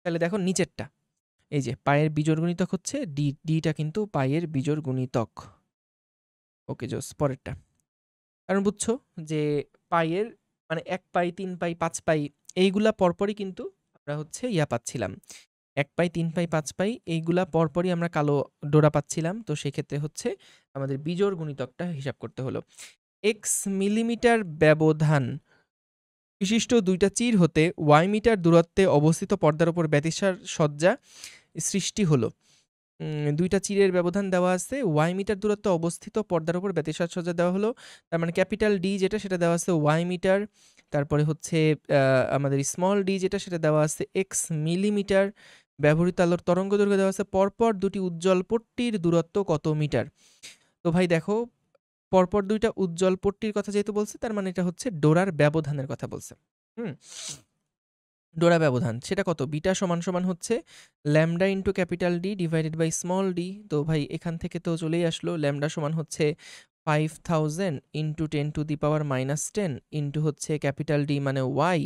তাহলে দেখো নিচেরটা, এই যে পায়ের বিজোড় গুণিতক হচ্ছে ডি, ডিটা কিন্তু পায়ের বিজোড় গুণিতক। ওকে জোস, পরেরটা। কারণ বুঝছো যে পাইয়ের মানে ১ পাই, ৩ পাই, ৫ পাই এইগুলা পরপরই কিন্তু আমরা হচ্ছে ইয়া পাচ্ছিলাম। ১ পাই, ৩ পাই, ৫ পাই এইগুলা পরপরই আমরা কালো ডোরা পাচ্ছিলাম। তো সেক্ষেত্রে হচ্ছে আমাদের বিজোড় গুণিতকটা হিসাব করতে হলো। এক্স মিলিমিটার ব্যবধান বিশিষ্ট দুইটা চির হতে ওয়াই মিটার দূরত্বে অবস্থিত পর্দার উপর ব্যতিসার সজ্জা সৃষ্টি হলো। দুইটা চিরের ব্যবধান দেওয়া আছে, ওয়াই মিটার দূরত্বে অবস্থিত পর্দার উপর ব্যতিসার সজ্জা দেওয়া হলো। তার মানে ক্যাপিটাল ডি যেটা, সেটা দেওয়া আছে ওয়াই মিটার। তারপরে হচ্ছে আমাদের স্মল ডি যেটা, সেটা দেওয়া আছে এক্স মিলিমিটার। ব্যবহৃত আলোর তরঙ্গ দৈর্ঘ্য দেওয়া আছে পরপর দুটি উজ্জ্বল পট্টির দূরত্ব কত মিটার। তো ভাই দেখো, পরপর দুইটা উজ্জ্বল পট্টির কথা যেহেতু বলছে, তার মানে এটা হচ্ছে ডোরার ব্যবধানের কথা বলছে। ডোরা ব্যবধান সেটা কত? বিটা সমান হচ্ছে lambda into capital D divided by small d. তো ভাই এখান থেকে তো চলেই আসলো, ল্যামডা সমান হচ্ছে 5000 ইন্টু 10⁻⁻10 ইন্টু হচ্ছে ক্যাপিটাল ডি মানে y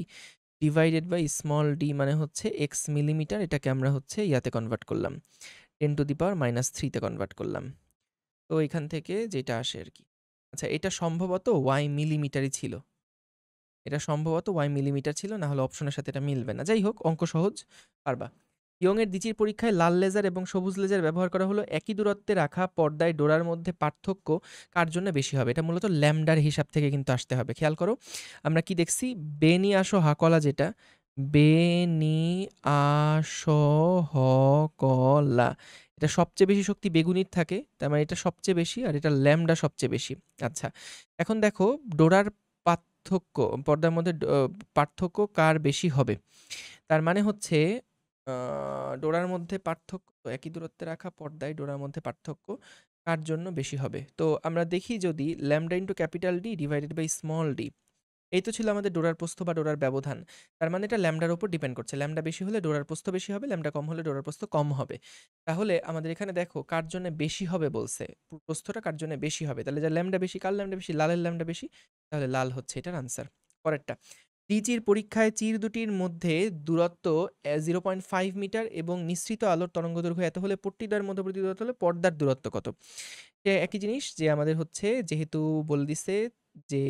divided by small d মানে হচ্ছে এক্স মিলিমিটার। এটাকে আমরা হচ্ছে ইয়াতে কনভার্ট করলাম, 10⁻³ কনভার্ট করলাম। তো এখান থেকে যেটা আসে আর কি। আচ্ছা, এটা সম্ভবত ওয়াই মিলিমিটারই ছিল, এটা সম্ভবত ওয়াই মিলিমিটার ছিল, না হলে অপশনের সাথে এটা মিলবে না। যাই হোক, অঙ্ক সহজ, পারবা। ইয়ং এর দ্বিচির পরীক্ষায় লাল লেজার এবং সবুজ লেজার ব্যবহার করা হলো। একই দূরত্বে রাখা পর্দায় ডোরার মধ্যে পার্থক্য কার জন্য বেশি হবে? এটা মূলত ল্যামডার হিসাব থেকে কিন্তু আসতে হবে। খেয়াল করো, আমরা কি দেখছি? বেনি আসো হাকলা, যেটা বেনি আসো হকলা, এটা সবচেয়ে বেশি শক্তি বেগুনির থাকে, তার মানে এটা সবচেয়ে বেশি আর এটা ল্যামডা সবচেয়ে বেশি। আচ্ছা, এখন দেখো ডোরার পার্থক্য, পর্দার মধ্যে পার্থক্য কার বেশি হবে। তার মানে হচ্ছে ডোরার মধ্যে পার্থক্য, একই দূরত্বে রাখা পর্দায় ডোরার মধ্যে পার্থক্য কার জন্য বেশি হবে। তো আমরা দেখি যদি lambda into capital D divided by small d, এই তো ছিল আমাদের ডোরার প্রস্থ বা ডোরার ব্যবধান। তার মানে এটা ল্যামডার উপর ডিপেন্ড করছে, ল্যামডা বেশি হলে ডোরার প্রস্থ বেশি হবে, ল্যামডা কম হলে ডোরার প্রস্থ কম হবে। তাহলে আমাদের এখানে দেখো কার জন্য বেশি হবে বলছে, প্রস্থটা কার জন্য বেশি হবে, তাহলে যা ল্যামডা বেশি, কার ল্যামডা বেশি, লালের ল্যামডা বেশি, তাহলে লাল হচ্ছে এটার আনসার। পরেরটা, ত্রিচির পরীক্ষায় চির দুটির মধ্যে দূরত্ব 0.5 মিটার এবং নিঃসৃত আলোর তরঙ্গ দৈর্ঘ্য এত হলে পট্টিদ্বয়ের মধ্যবর্তী দূরত্ব হলে পর্দার দূরত্ব কত। একই জিনিস যে আমাদের হচ্ছে যেহেতু বলে দিছে যে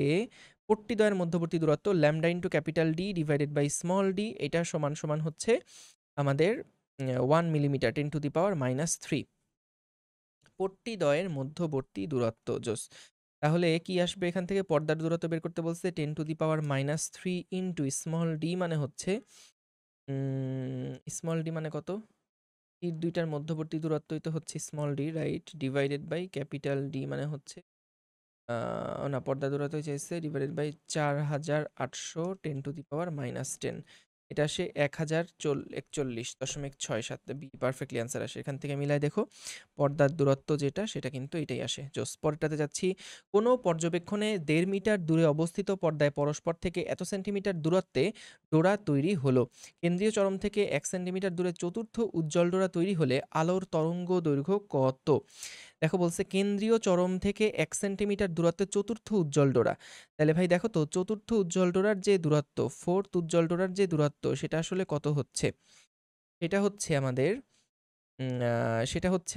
পট্টিদ্বয়ের মধ্যবর্তী দূরত্ব lambda into capital D divided by small d, এটা সমান সমান হচ্ছে আমাদের 1 মিলিমিটার 10⁻³ পট্টিদ্বয়ের মধ্যবর্তী দূরত্ব। জোস। তাহলে কি আসবে এখান থেকে, পর্দার দূরত্ব বের করতে বলছে 10⁻³ ইন্টু স্মল ডি মানে হচ্ছে স্মল ডি মানে কত, তীর দুইটার মধ্যবর্তী দূরত্বই তো হচ্ছে small d, right, divided by capital D মানে হচ্ছে না, পর্দা দূরত্ব চাইছে ডিভাইডেড বাই 4800 10⁻⁻10, এটা আসে 1041.67 বি পারফেক্টলি অ্যান্সার আসে। এখান থেকে মিলাই দেখো পর্দার দূরত্ব যেটা সেটা কিন্তু এটাই আসে। জোস। পরেরটাতে যাচ্ছি, কোনো পর্যবেক্ষণে 1.5 মিটার দূরে অবস্থিত পর্দায় পরস্পর থেকে এত সেন্টিমিটার দূরত্বে ডোরা তৈরি হলো। কেন্দ্রীয় চরম থেকে 1 সেন্টিমিটার দূরে চতুর্থ উজ্জ্বল ডোরা তৈরি হলে আলোর তরঙ্গ দৈর্ঘ্য কত। দেখো বলছে কেন্দ্রীয় চরম থেকে 1 সেন্টিমিটার দূরত্বে চতুর্থ উজ্জ্বল ডোরা। তাহলে ভাই দেখো তো চতুর্থ উজ্জ্বল ডোরার যে দূরত্ব, ফোর্থ উজ্জ্বল ডোরার যে দূরত্ব সেটা আসলে কত হচ্ছে, সেটা হচ্ছে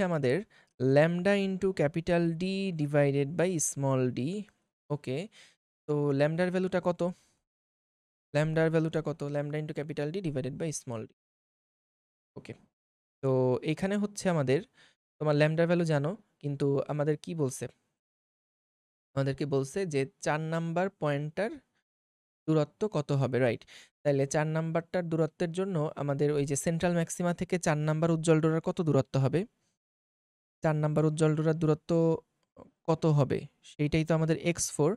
আমাদের lambda into capital D divided by small d. Okay, তো ল্যামডার ভ্যালুটা কত, lambda into capital D divided by small d. Okay, তো এখানে হচ্ছে আমাদের তোমার ল্যামডার ভ্যালু জানো, কিন্তু আমাদেরকে বলছে যে 4 নাম্বার পয়েন্টটার দূরত্ব কত হবে, রাইট। তাহলে 4 নাম্বারটার দূরত্বের জন্য আমাদের ওই যে সেন্ট্রাল ম্যাক্সিমা থেকে 4 নাম্বার উজ্জ্বল ডোরার কত দূরত্ব হবে, 4 নাম্বার উজ্জ্বল ডোরার দূরত্ব কত হবে, সেইটাই তো আমাদের x4।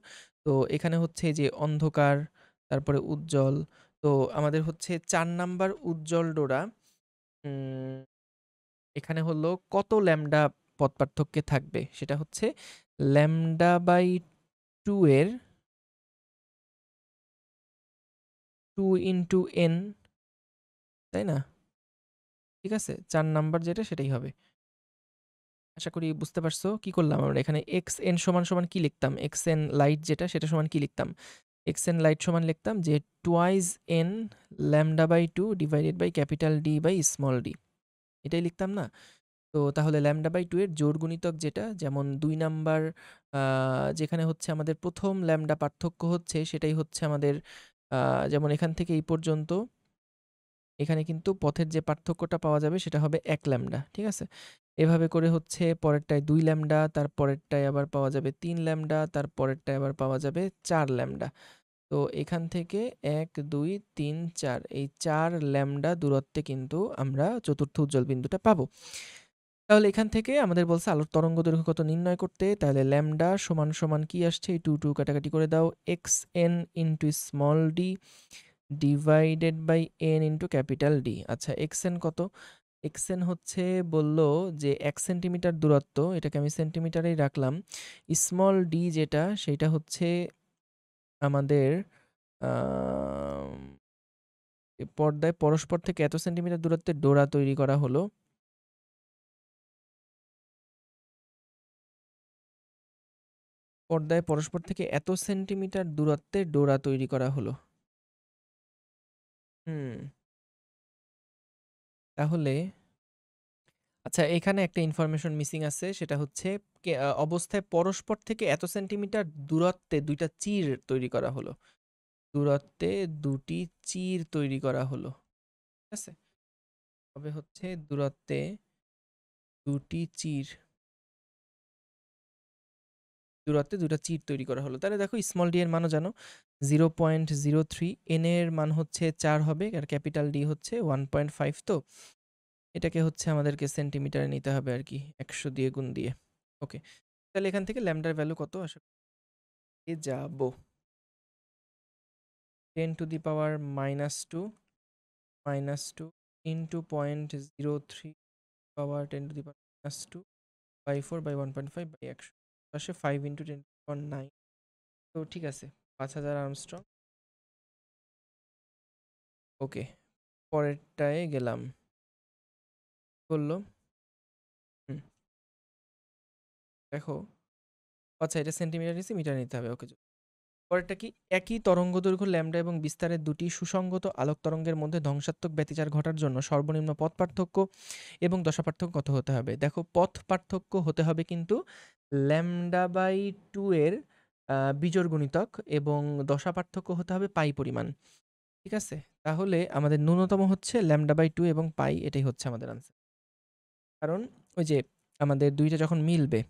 তো এখানে হচ্ছে যে অন্ধকার, তারপরে উজ্জ্বল, তো আমাদের হচ্ছে 4 নাম্বার উজ্জ্বল ডোরা এখানে হলো কত ল্যামডা পথ পার্থক্যে থাকবে, সেটা হচ্ছে ল্যামডা বাই 2 এর 2 ইন্টু n, তাই না? ঠিক আছে, 4 নাম্বার যেটা সেটাই হবে। আশা করি বুঝতে পারছো কি করলাম আমরা এখানে। এক্স এন সমান সমান কি লিখতাম, এক্স এন লাইট যেটা সেটা সমান কি লিখতাম, এক্স এন লাইট সমান লিখতাম যে twice n lambda by 2 divided by capital D by small d, এটাই লিখতাম না। তো তাহলে ল্যামডা বাই 2 এর জোড় গুণিতক যেটা, যেমন 2 নাম্বার যেখানে হচ্ছে আমাদের প্রথম ল্যামডা পার্থক্য হচ্ছে সেটাই হচ্ছে আমাদের যেমন এখান থেকে এই পর্যন্ত, এখানে কিন্তু পথের যে পার্থক্যটা পাওয়া যাবে সেটা হবে 1 ল্যামডা, ঠিক আছে। এভাবে করে হচ্ছে পরেরটায় 2 ল্যামডা, তার পরেরটায় আবার পাওয়া যাবে 3 ল্যামডা, তার পরেরটায় আবার পাওয়া যাবে 4 ল্যামডা। তো এখান থেকে 1 2 3 4 এই 4 ল্যামডা দূরত্বে কিন্তু আমরা চতুর্থ উজ্জ্বল বিন্দুটা পাবো। তাহলে এখান থেকে আমাদের বলছে আলোর তরঙ্গ দৈর্ঘ্য কত নির্ণয় করতে, তাহলে ল্যামডা সমান সমান কি আসছে, 2 2 কাটাকাটি করে দাও, x n into small d divided by n into capital D. আচ্ছা, এক্স এন কত, এক্স এন হচ্ছে বলল যে 1 সেন্টিমিটার দূরত্ব, এটাকে আমি সেন্টিমিটারেই রাখলাম। স্মল ডি যেটা সেটা হচ্ছে আমাদের পর্দায় পরস্পর থেকে এত সেন্টিমিটার দূরত্বে ডোরা তৈরি করা হলো, পর্দায় পরস্পর থেকে এত সেন্টিমিটার দূরত্বে ডোরা তৈরি করা হলো। হুম, তাহলে আচ্ছা এখানে একটা ইনফরমেশন মিসিং আছে, সেটা হচ্ছে অবস্থায় পরস্পর থেকে এত সেন্টিমিটার দূরত্বে দুইটা চির তৈরি করা হলো, দূরত্বে দুটি চির তৈরি করা হলো, ঠিক আছে। তবে হচ্ছে দূরত্বে দুটি চির, দূরত্বে দুটা চির তৈরি করা হলো। তাহলে দেখো স্মল ডি এর মানও জানো 0.03, এন এর মান হচ্ছে 4 হবে আর ক্যাপিটাল ডি হচ্ছে 1.5। তো এটাকে হচ্ছে আমাদেরকে সেন্টিমিটারে নিতে হবে আর কি, 100 দিয়ে গুণ দিয়ে। ওকে, তাহলে এখান থেকে ল্যামডার ভ্যালু কত আশা করি যাব 10⁻² -2 ইন্টু 0.03 পাওয়ার 10⁻²/4 বাই 1.5/100 পাশে 5 ইন্টু 10⁻9। তো ঠিক আছে, 5000 আর্মস্ট্রং। ওকে, পরেরটায় গেলাম, বললো দেখো, আচ্ছা এটা সেন্টিমিটার নিচ্ছি, মিটার নিতে হবে। ওকে, পরেরটা কি, একই তরঙ্গদৈর্ঘ্য ল্যামডা এবং বিস্তারের দুটি সুসংগত আলোক তরঙ্গের মধ্যে ধ্বংসাত্মক ব্যতিচার ঘটার জন্য সর্বনিম্ন পথ পার্থক্য এবং দশা পার্থক্য কত হতে হবে। দেখো, পথ পার্থক্য হতে হবে কিন্তু λ/2 এর বিজোড় গুণিতক এবং দশা পার্থক্য হতে হবে পাই পরিমাণ। ঠিক আছে, তাহলে আমাদের ন্যূনতম হচ্ছে λ/2 এবং পাই, এটাই হচ্ছে আমাদের আনসার। কারণ ওই যে আমাদের দুইটা যখন মিলবে,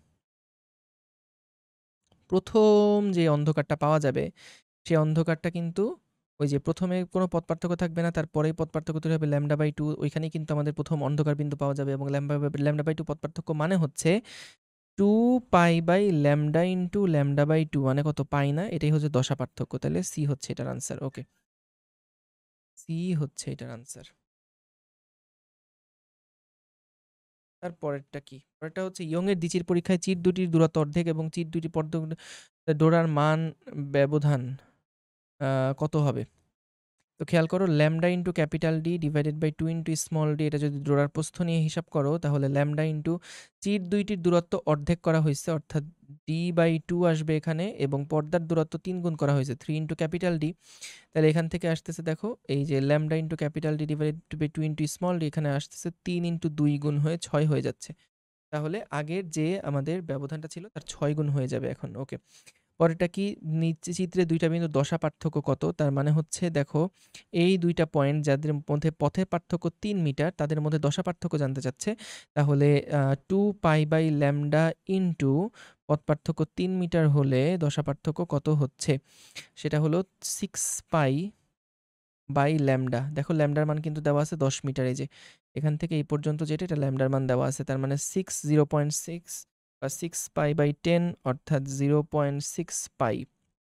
প্রথম যে অন্ধকারটা পাওয়া যাবে সেই অন্ধকারটা কিন্তু ওই যে প্রথমে কোনো পথ পার্থক্য থাকবে না, তারপরেই পথ পার্থক্য তৈরি হবে λ/2, ওইখানেই কিন্তু আমাদের প্রথম অন্ধকার বিন্দু পাওয়া যাবে। এবং λ/2 পথ পার্থক্য মানে হচ্ছে 2π/λ ইন্টু λ/2 মানে কত, পাই না, এটাই হচ্ছে দশা পার্থক্য। তাহলে সি হচ্ছে এটার আনসার। ওকে, সি হচ্ছে এটার আনসার। তারপরেরটা কি, পরেরটা হচ্ছে ইয়ংয়ের দ্বিচির পরীক্ষায় চির দুটির দূরত্ব অর্ধেক এবং চির দুটি ডোরার মান ব্যবধান কত হবে। তো খেয়াল করো, lambda into capital D divided by 2 into small d, এটা যদি ডোরার প্রস্থ নিয়ে হিসাব করো তাহলে ল্যামডা ইন্টু চির দুইটির দূরত্ব অর্ধেক করা হয়েছে, অর্থাৎ d/2 আসবে এখানে, এবং পর্দার দূরত্ব 3 গুণ করা হয়েছে 3 ইন্টু ক্যাপিটাল ডি। তাহলে এখান থেকে আসতেছে, দেখো এই যে lambda into capital D divided by 2 into small d, এখানে আসতেছে 3 ইন্টু 2 গুণ হয়ে 6 হয়ে যাচ্ছে। তাহলে আগের যে আমাদের ব্যবধানটা ছিল তার 6 গুণ হয়ে যাবে এখন। ওকে, পরেরটা কি, নিচে চিত্রে দুইটা বিন্দু দশা পার্থক্য কত, তার মানে হচ্ছে দেখো এই দুইটা পয়েন্ট যাদের মধ্যে পথের পার্থক্য 3 মিটার তাদের মধ্যে দশা পার্থক্য জানতে চাচ্ছে। তাহলে 2π/λ ইন্টু পথ পার্থক্য 3 মিটার হলে দশা পার্থক্য কত হচ্ছে, সেটা হলো 6π/λ। দেখো ল্যামডার মান কিন্তু দেওয়া আছে 10 মিটার, এই যে এখান থেকে এই পর্যন্ত যেটা, এটা ল্যামডার মান দেওয়া আছে, তার মানে 0.6 বা 6π/10 অর্থাৎ 0.6π।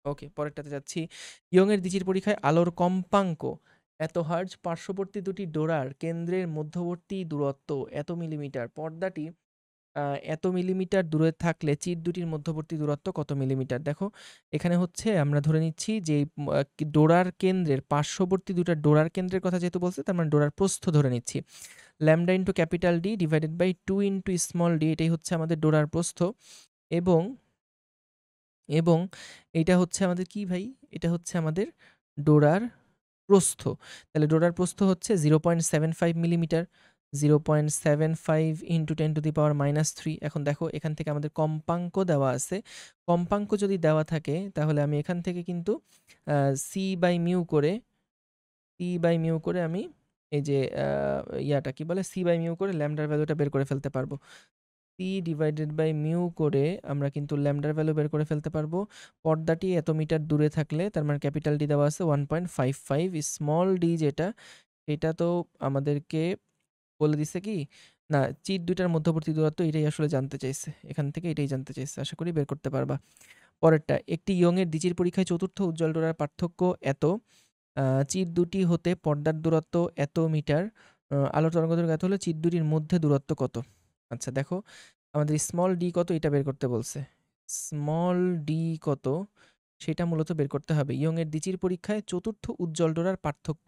ওকে, পরেরটাতে যাচ্ছি, ইয়ংয়ের দ্বিচির পরীক্ষায় আলোর কম্পাঙ্ক এত হার্জ, পার্শ্ববর্তী দুটি ডোরার কেন্দ্রের মধ্যবর্তী দূরত্ব এত মিলিমিটার, পর্দাটি এত মিলিমিটার দূরে থাকলে চির দুটির মধ্যবর্তী দূরত্ব কত মিলিমিটার। দেখো এখানে হচ্ছে আমরা ধরে নিচ্ছি যে ডোরার কেন্দ্রের পার্শ্ববর্তী দুটা ডোরার কেন্দ্রের কথা যেহেতু বলছে, তার মানে ডোরার প্রস্থ ধরে নিচ্ছি। Lambda into capital D divided by 2 into small d, এটাই হচ্ছে আমাদের ডোরার প্রস্থ। এবং এবং এইটা হচ্ছে আমাদের কি ভাই, এটা হচ্ছে আমাদের ডোরার প্রস্থ। তাহলে ডোরার প্রস্থ হচ্ছে 0.75 মিলিমিটার, 0.75 ইন্টু 10⁻³ এখন দেখো এখান থেকে আমাদের কম্পাঙ্ক দেওয়া আছে, কম্পাঙ্ক যদি দেওয়া থাকে তাহলে আমি এখান থেকে কিন্তু সি বাই মিউ করে আমি এই যে ইয়াটা কি বলে, সি/মিউ করে ল্যামডার ভ্যালুটা বের করে ফেলতে পারবো। c/মিউ করে আমরা কিন্তু ল্যামডার ভ্যালু বের করে ফেলতে পারবো। পর্দাটি এত মিটার দূরে থাকলে, তার মানে ক্যাপিটাল ডি দেওয়া আছে 1.55, স্মল ডি যেটা, এটা তো আমাদেরকে বলে দিছে কি না, চির দুইটার মধ্যবর্তী দূরত্ব, এটাই আসলে জানতে চাইছে, এখান থেকে এটাই জানতে চাইছে, আশা করি বের করতে পারবা। পরেরটা, একটি ইয়ংয়ের দ্বিচির পরীক্ষায় চতুর্থ উজ্জ্বল ডোরার পার্থক্য এত, চির দুটি হতে পর্দার দূরত্ব এত মিটার, আলোর তরঙ্গদৈর্ঘ্য এত হলে চির দুটির মধ্যে দূরত্ব কত। আচ্ছা দেখো, আমাদের স্মল ডি কত এটা বের করতে বলছে, স্মল ডি কত সেটা মূলত বের করতে হবে। ইয়ংয়ের দ্বিচির পরীক্ষায় চতুর্থ উজ্জ্বল ডোরার পার্থক্য,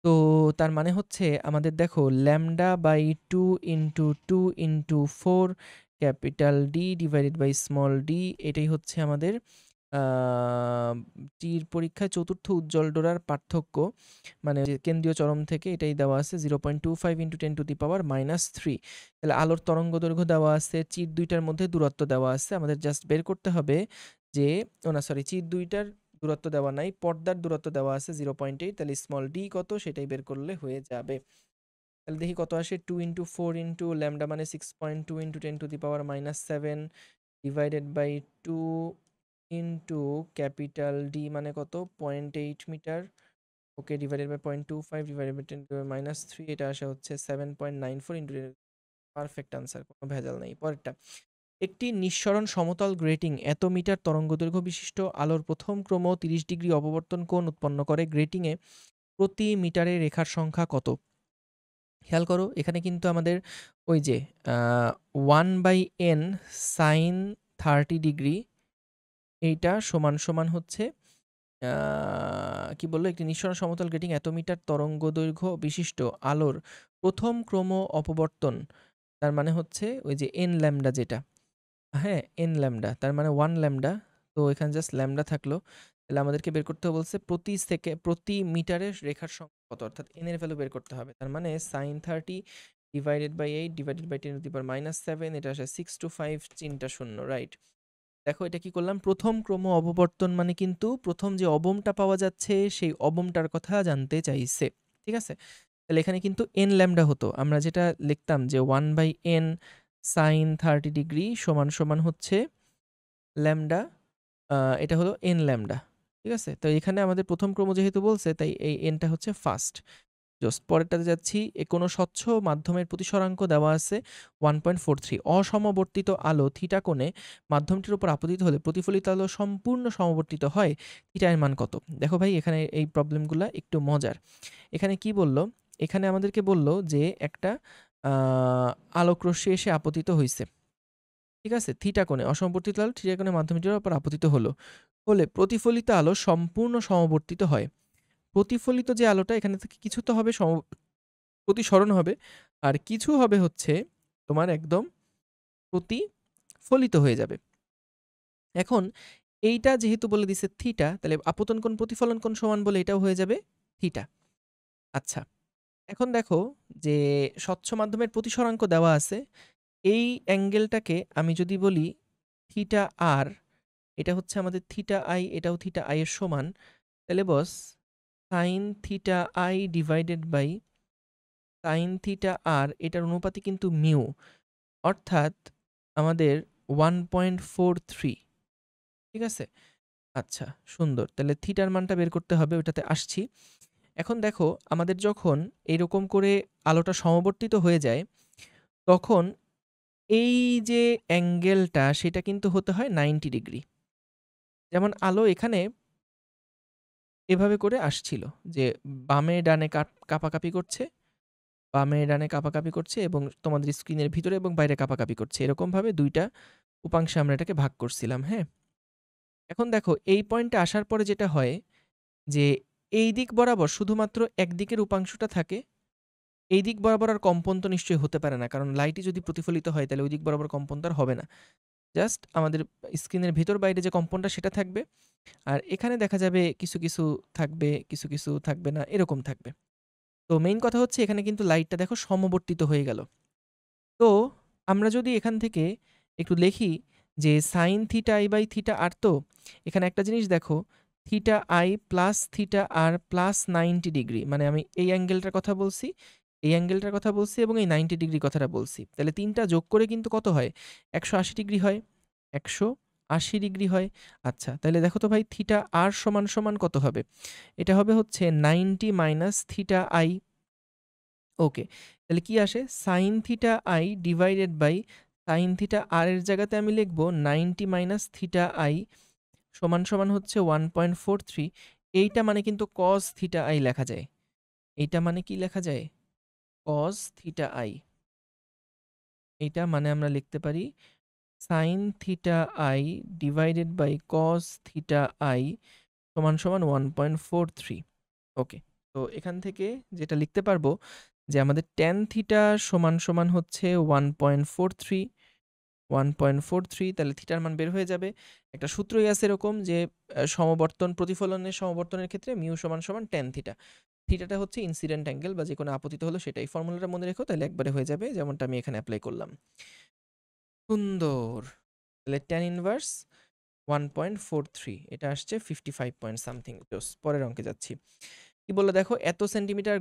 তো তার মানে হচ্ছে আমাদের দেখো λ/2 into 2 into 4 capital D divided by small d, এটাই হচ্ছে আমাদের টির পরীক্ষায় চতুর্থ উজ্জ্বল ডোরার পার্থক্য, মানে যে কেন্দ্রীয় চরম থেকে এটাই দেওয়া আছে 0.25 ইন্টু 10⁻³ তাহলে আলোর তরঙ্গ দৈর্ঘ্য দেওয়া আছে, চির দুইটার মধ্যে দূরত্ব দেওয়া আছে, আমাদের জাস্ট বের করতে হবে যে, ও না সরি, চির দুইটার দূরত্ব দেওয়া নাই, পর্দার দূরত্ব দেওয়া আছে 0.8, তাহলে স্মল ডি কত সেটাই বের করলে হয়ে যাবে। তাহলে দেখি কত আসে, 2 ইন্টু 4 ইন্টু ল্যামডা মানে 6.2 into 10⁻⁷ divided by 2 into capital D মানে কত 0.8 metre, okay, divided by 0.25 divided by 10⁻³ এটা আসে হচ্ছে 7.94 ইন্টু পারফেক্ট আনসার, কোনো ভেজাল নেই। পরেরটা, একটি নিঃসরণ সমতল গ্রেটিং এত মিটার তরঙ্গদৈর্ঘ্য বিশিষ্ট আলোর প্রথম ক্রম 30 ডিগ্রি অপবর্তন কোণ উৎপন্ন করে, গ্রেটিংয়ে প্রতি মিটারে রেখার সংখ্যা কত? খেয়াল করো, এখানে কিন্তু আমাদের ওই যে 1/n সাইন 30 ডিগ্রি এইটা সমান সমান হচ্ছে কি বললো, একটি নিঃসরণ সমতল গ্রেটিং এত মিটার তরঙ্গ দৈর্ঘ্য বিশিষ্ট আলোর প্রথম ক্রম অপবর্তন, তার মানে হচ্ছে ওই যে এন ল্যামডা যেটা, হ্যাঁ এন ল্যামডা, তার মানে 1 ল্যামডা। তো এখানে জাস্ট ল্যামডা থাকলো, তাহলে আমাদেরকে বের করতে বলছে প্রতি মিটারের রেখার সংখ্যা কত, অর্থাৎ এন এর ভ্যালু বের করতে হবে। তার মানে sine 30 divided by 8 divided by 10⁻⁷, এটা আসে 625 চিনটা শূন্য, রাইট। দেখো এটা কি করলাম, প্রথম ক্রম অববর্তন মানে কিন্তু প্রথম যে অবমটা পাওয়া যাচ্ছে সেই অবমটার কথা জানতে চাইছে, ঠিক আছে। তাহলে এখানে কিন্তু এন ল্যামডা হতো, আমরা যেটা লিখতাম যে 1/n সাইন 30 ডিগ্রি সমান সমান হচ্ছে ল্যামডা, এটা হলো এন ল্যামডা, ঠিক আছে। তো এখানে আমাদের প্রথম ক্রম যেহেতু বলছে তাই এই এনটা হচ্ছে ফার্স্ট। জাস্ট পরেরটাতে যাচ্ছি, কোনো স্বচ্ছ মাধ্যমের প্রতিসরাঙ্ক দেওয়া আছে 1.43, অসমবর্তিত আলো থিটা কোণে মাধ্যমটির উপর আপতিত হলে প্রতিফলিত আলো সম্পূর্ণ সমবর্তিত হয়, থিটা এর মান কত? দেখো ভাই এখানে এই প্রবলেমগুলো একটু মজার। এখানে কি বলল, এখানে আমাদেরকে বলল যে একটা আলোকরশ্মি এসে আপতিত হয়েছে, ঠিক আছে, থিটা কোণে, অসমবর্তিত আলো থিটা কোণে মাধ্যমটির উপর আপতিত হলে প্রতিফলিত আলো সম্পূর্ণ সমবর্তিত হয়। প্রতিফলিত যে আলোটা এখানে থেকে কিছু তো হবে প্রতিসরণ হবে, আর কিছু হবে হচ্ছে তোমার একদম প্রতিফলিত হয়ে যাবে। এখন এইটা যেহেতু বলে দিছে থিটা, তাহলে আপতন কোণ প্রতিফলন কোণ সমান বলে এটাও হয়ে যাবে থিটা। আচ্ছা, এখন দেখো যে স্বচ্ছ মাধ্যমের প্রতিসরাঙ্ক দেওয়া আছে, এই অ্যাঙ্গেলটাকে আমি যদি বলি থিটা আর, এটা হচ্ছে আমাদের থিটা আই, এটাও থিটা আই এর সমান, তাহলে বস sine theta I divided by sine theta আর, এটার অনুপাতি কিন্তু মিউ, অর্থাৎ আমাদের 1.43, ঠিক আছে। আচ্ছা সুন্দর, তাহলে থিটার মানটা বের করতে হবে, ওইটাতে আসছি। এখন দেখো আমাদের যখন এরকম করে আলোটা সমবর্তিত হয়ে যায় তখন এই যে অ্যাঙ্গেলটা সেটা কিন্তু হতে হয় 90 ডিগ্রি। যেমন আলো এখানে এভাবে করে আসছিল যে বামে ডানে কাপাকাপি করছে, বামে ডানে কাপাকাপি করছে এবং তোমাদের স্ক্রিনের ভিতরে এবং বাইরে কাপাকাপি করছে, এরকমভাবে দুইটা উপাংশে আমরা এটাকে ভাগ করছিলাম, হ্যাঁ। এখন দেখো এই পয়েন্টে আসার পরে যেটা হয় যে এই দিক বরাবর শুধুমাত্র একদিকের উপাংশটা থাকে, এই দিক বরাবর আর কম্পন তো নিশ্চয়ই হতে পারে না, কারণ লাইটই যদি প্রতিফলিত হয় তাহলে ওই দিক বরাবর কম্পন তো আর হবে না। জাস্ট আমাদের স্ক্রিনের ভিতর বাইরে যে কম্পনটা সেটা থাকবে, আর এখানে দেখা যাবে কিছু কিছু থাকবে, কিছু কিছু থাকবে না, এরকম থাকবে। তো মেইন কথা হচ্ছে এখানে কিন্তু লাইটটা দেখো সমবর্তিত হয়ে গেল। তো আমরা যদি এখান থেকে একটু লিখি যে sine theta I by theta R, তো এখানে একটা জিনিস দেখো, theta I plus theta R plus 90 degree, মানে আমি এই অ্যাঙ্গেলটার কথা বলছি, এই অ্যাঙ্গেলটার কথা বলছি এবং এই 90 ডিগ্রি কথাটা বলছি, তাহলে তিনটা যোগ করে কিন্তু কত হয়, 180 ডিগ্রি হয়, 180 ডিগ্রি হয়। আচ্ছা তাহলে দেখো তো ভাই থিটা আর সমান সমান কত হবে, এটা হবে হচ্ছে 90 মাইনাস থিটা আই। ওকে, তাহলে কি আসে, sine theta I divided by sine theta R এর জায়গাতে আমি লিখবো 90 মাইনাস থিটা আই সমান সমান হচ্ছে 1.43। এইটা মানে কিন্তু কস থিটা আই লেখা যায়, এইটা মানে কি লেখা যায়, কস থিটা আই। এইটা মানে আমরা লিখতে পারি sine theta I divided by cos theta i সমান সমান 1.43। ওকে, তো এখান থেকে যেটা লিখতে পারবো যে আমাদের ট্যান থিটা সমান সমান হচ্ছে 1.43, তাহলে থিটার মান বের হয়ে যাবে। একটা সূত্রই আছে এরকম যে সমবর্তন প্রতিফলনের সমবর্তনের ক্ষেত্রে মিউ সমান সমান ট্যান থিটা, থিটাটা হচ্ছে ইনসিডেন্ট অ্যাঙ্গেল বা যে কোনো আপতিত হলো সেটাই, ফর্মুলাটা মনে রেখো তাহলে একবারে হয়ে যাবে, যেমনটা আমি এখানে অ্যাপ্লাই করলাম। সুন্দর, তাহলে ট্যান ইনভার্স 1.43, এটা আসছে 55 পয়েন্ট সামথিং। পরের অঙ্কে যাচ্ছি, কি বললো দেখো, এত সেন্টিমিটার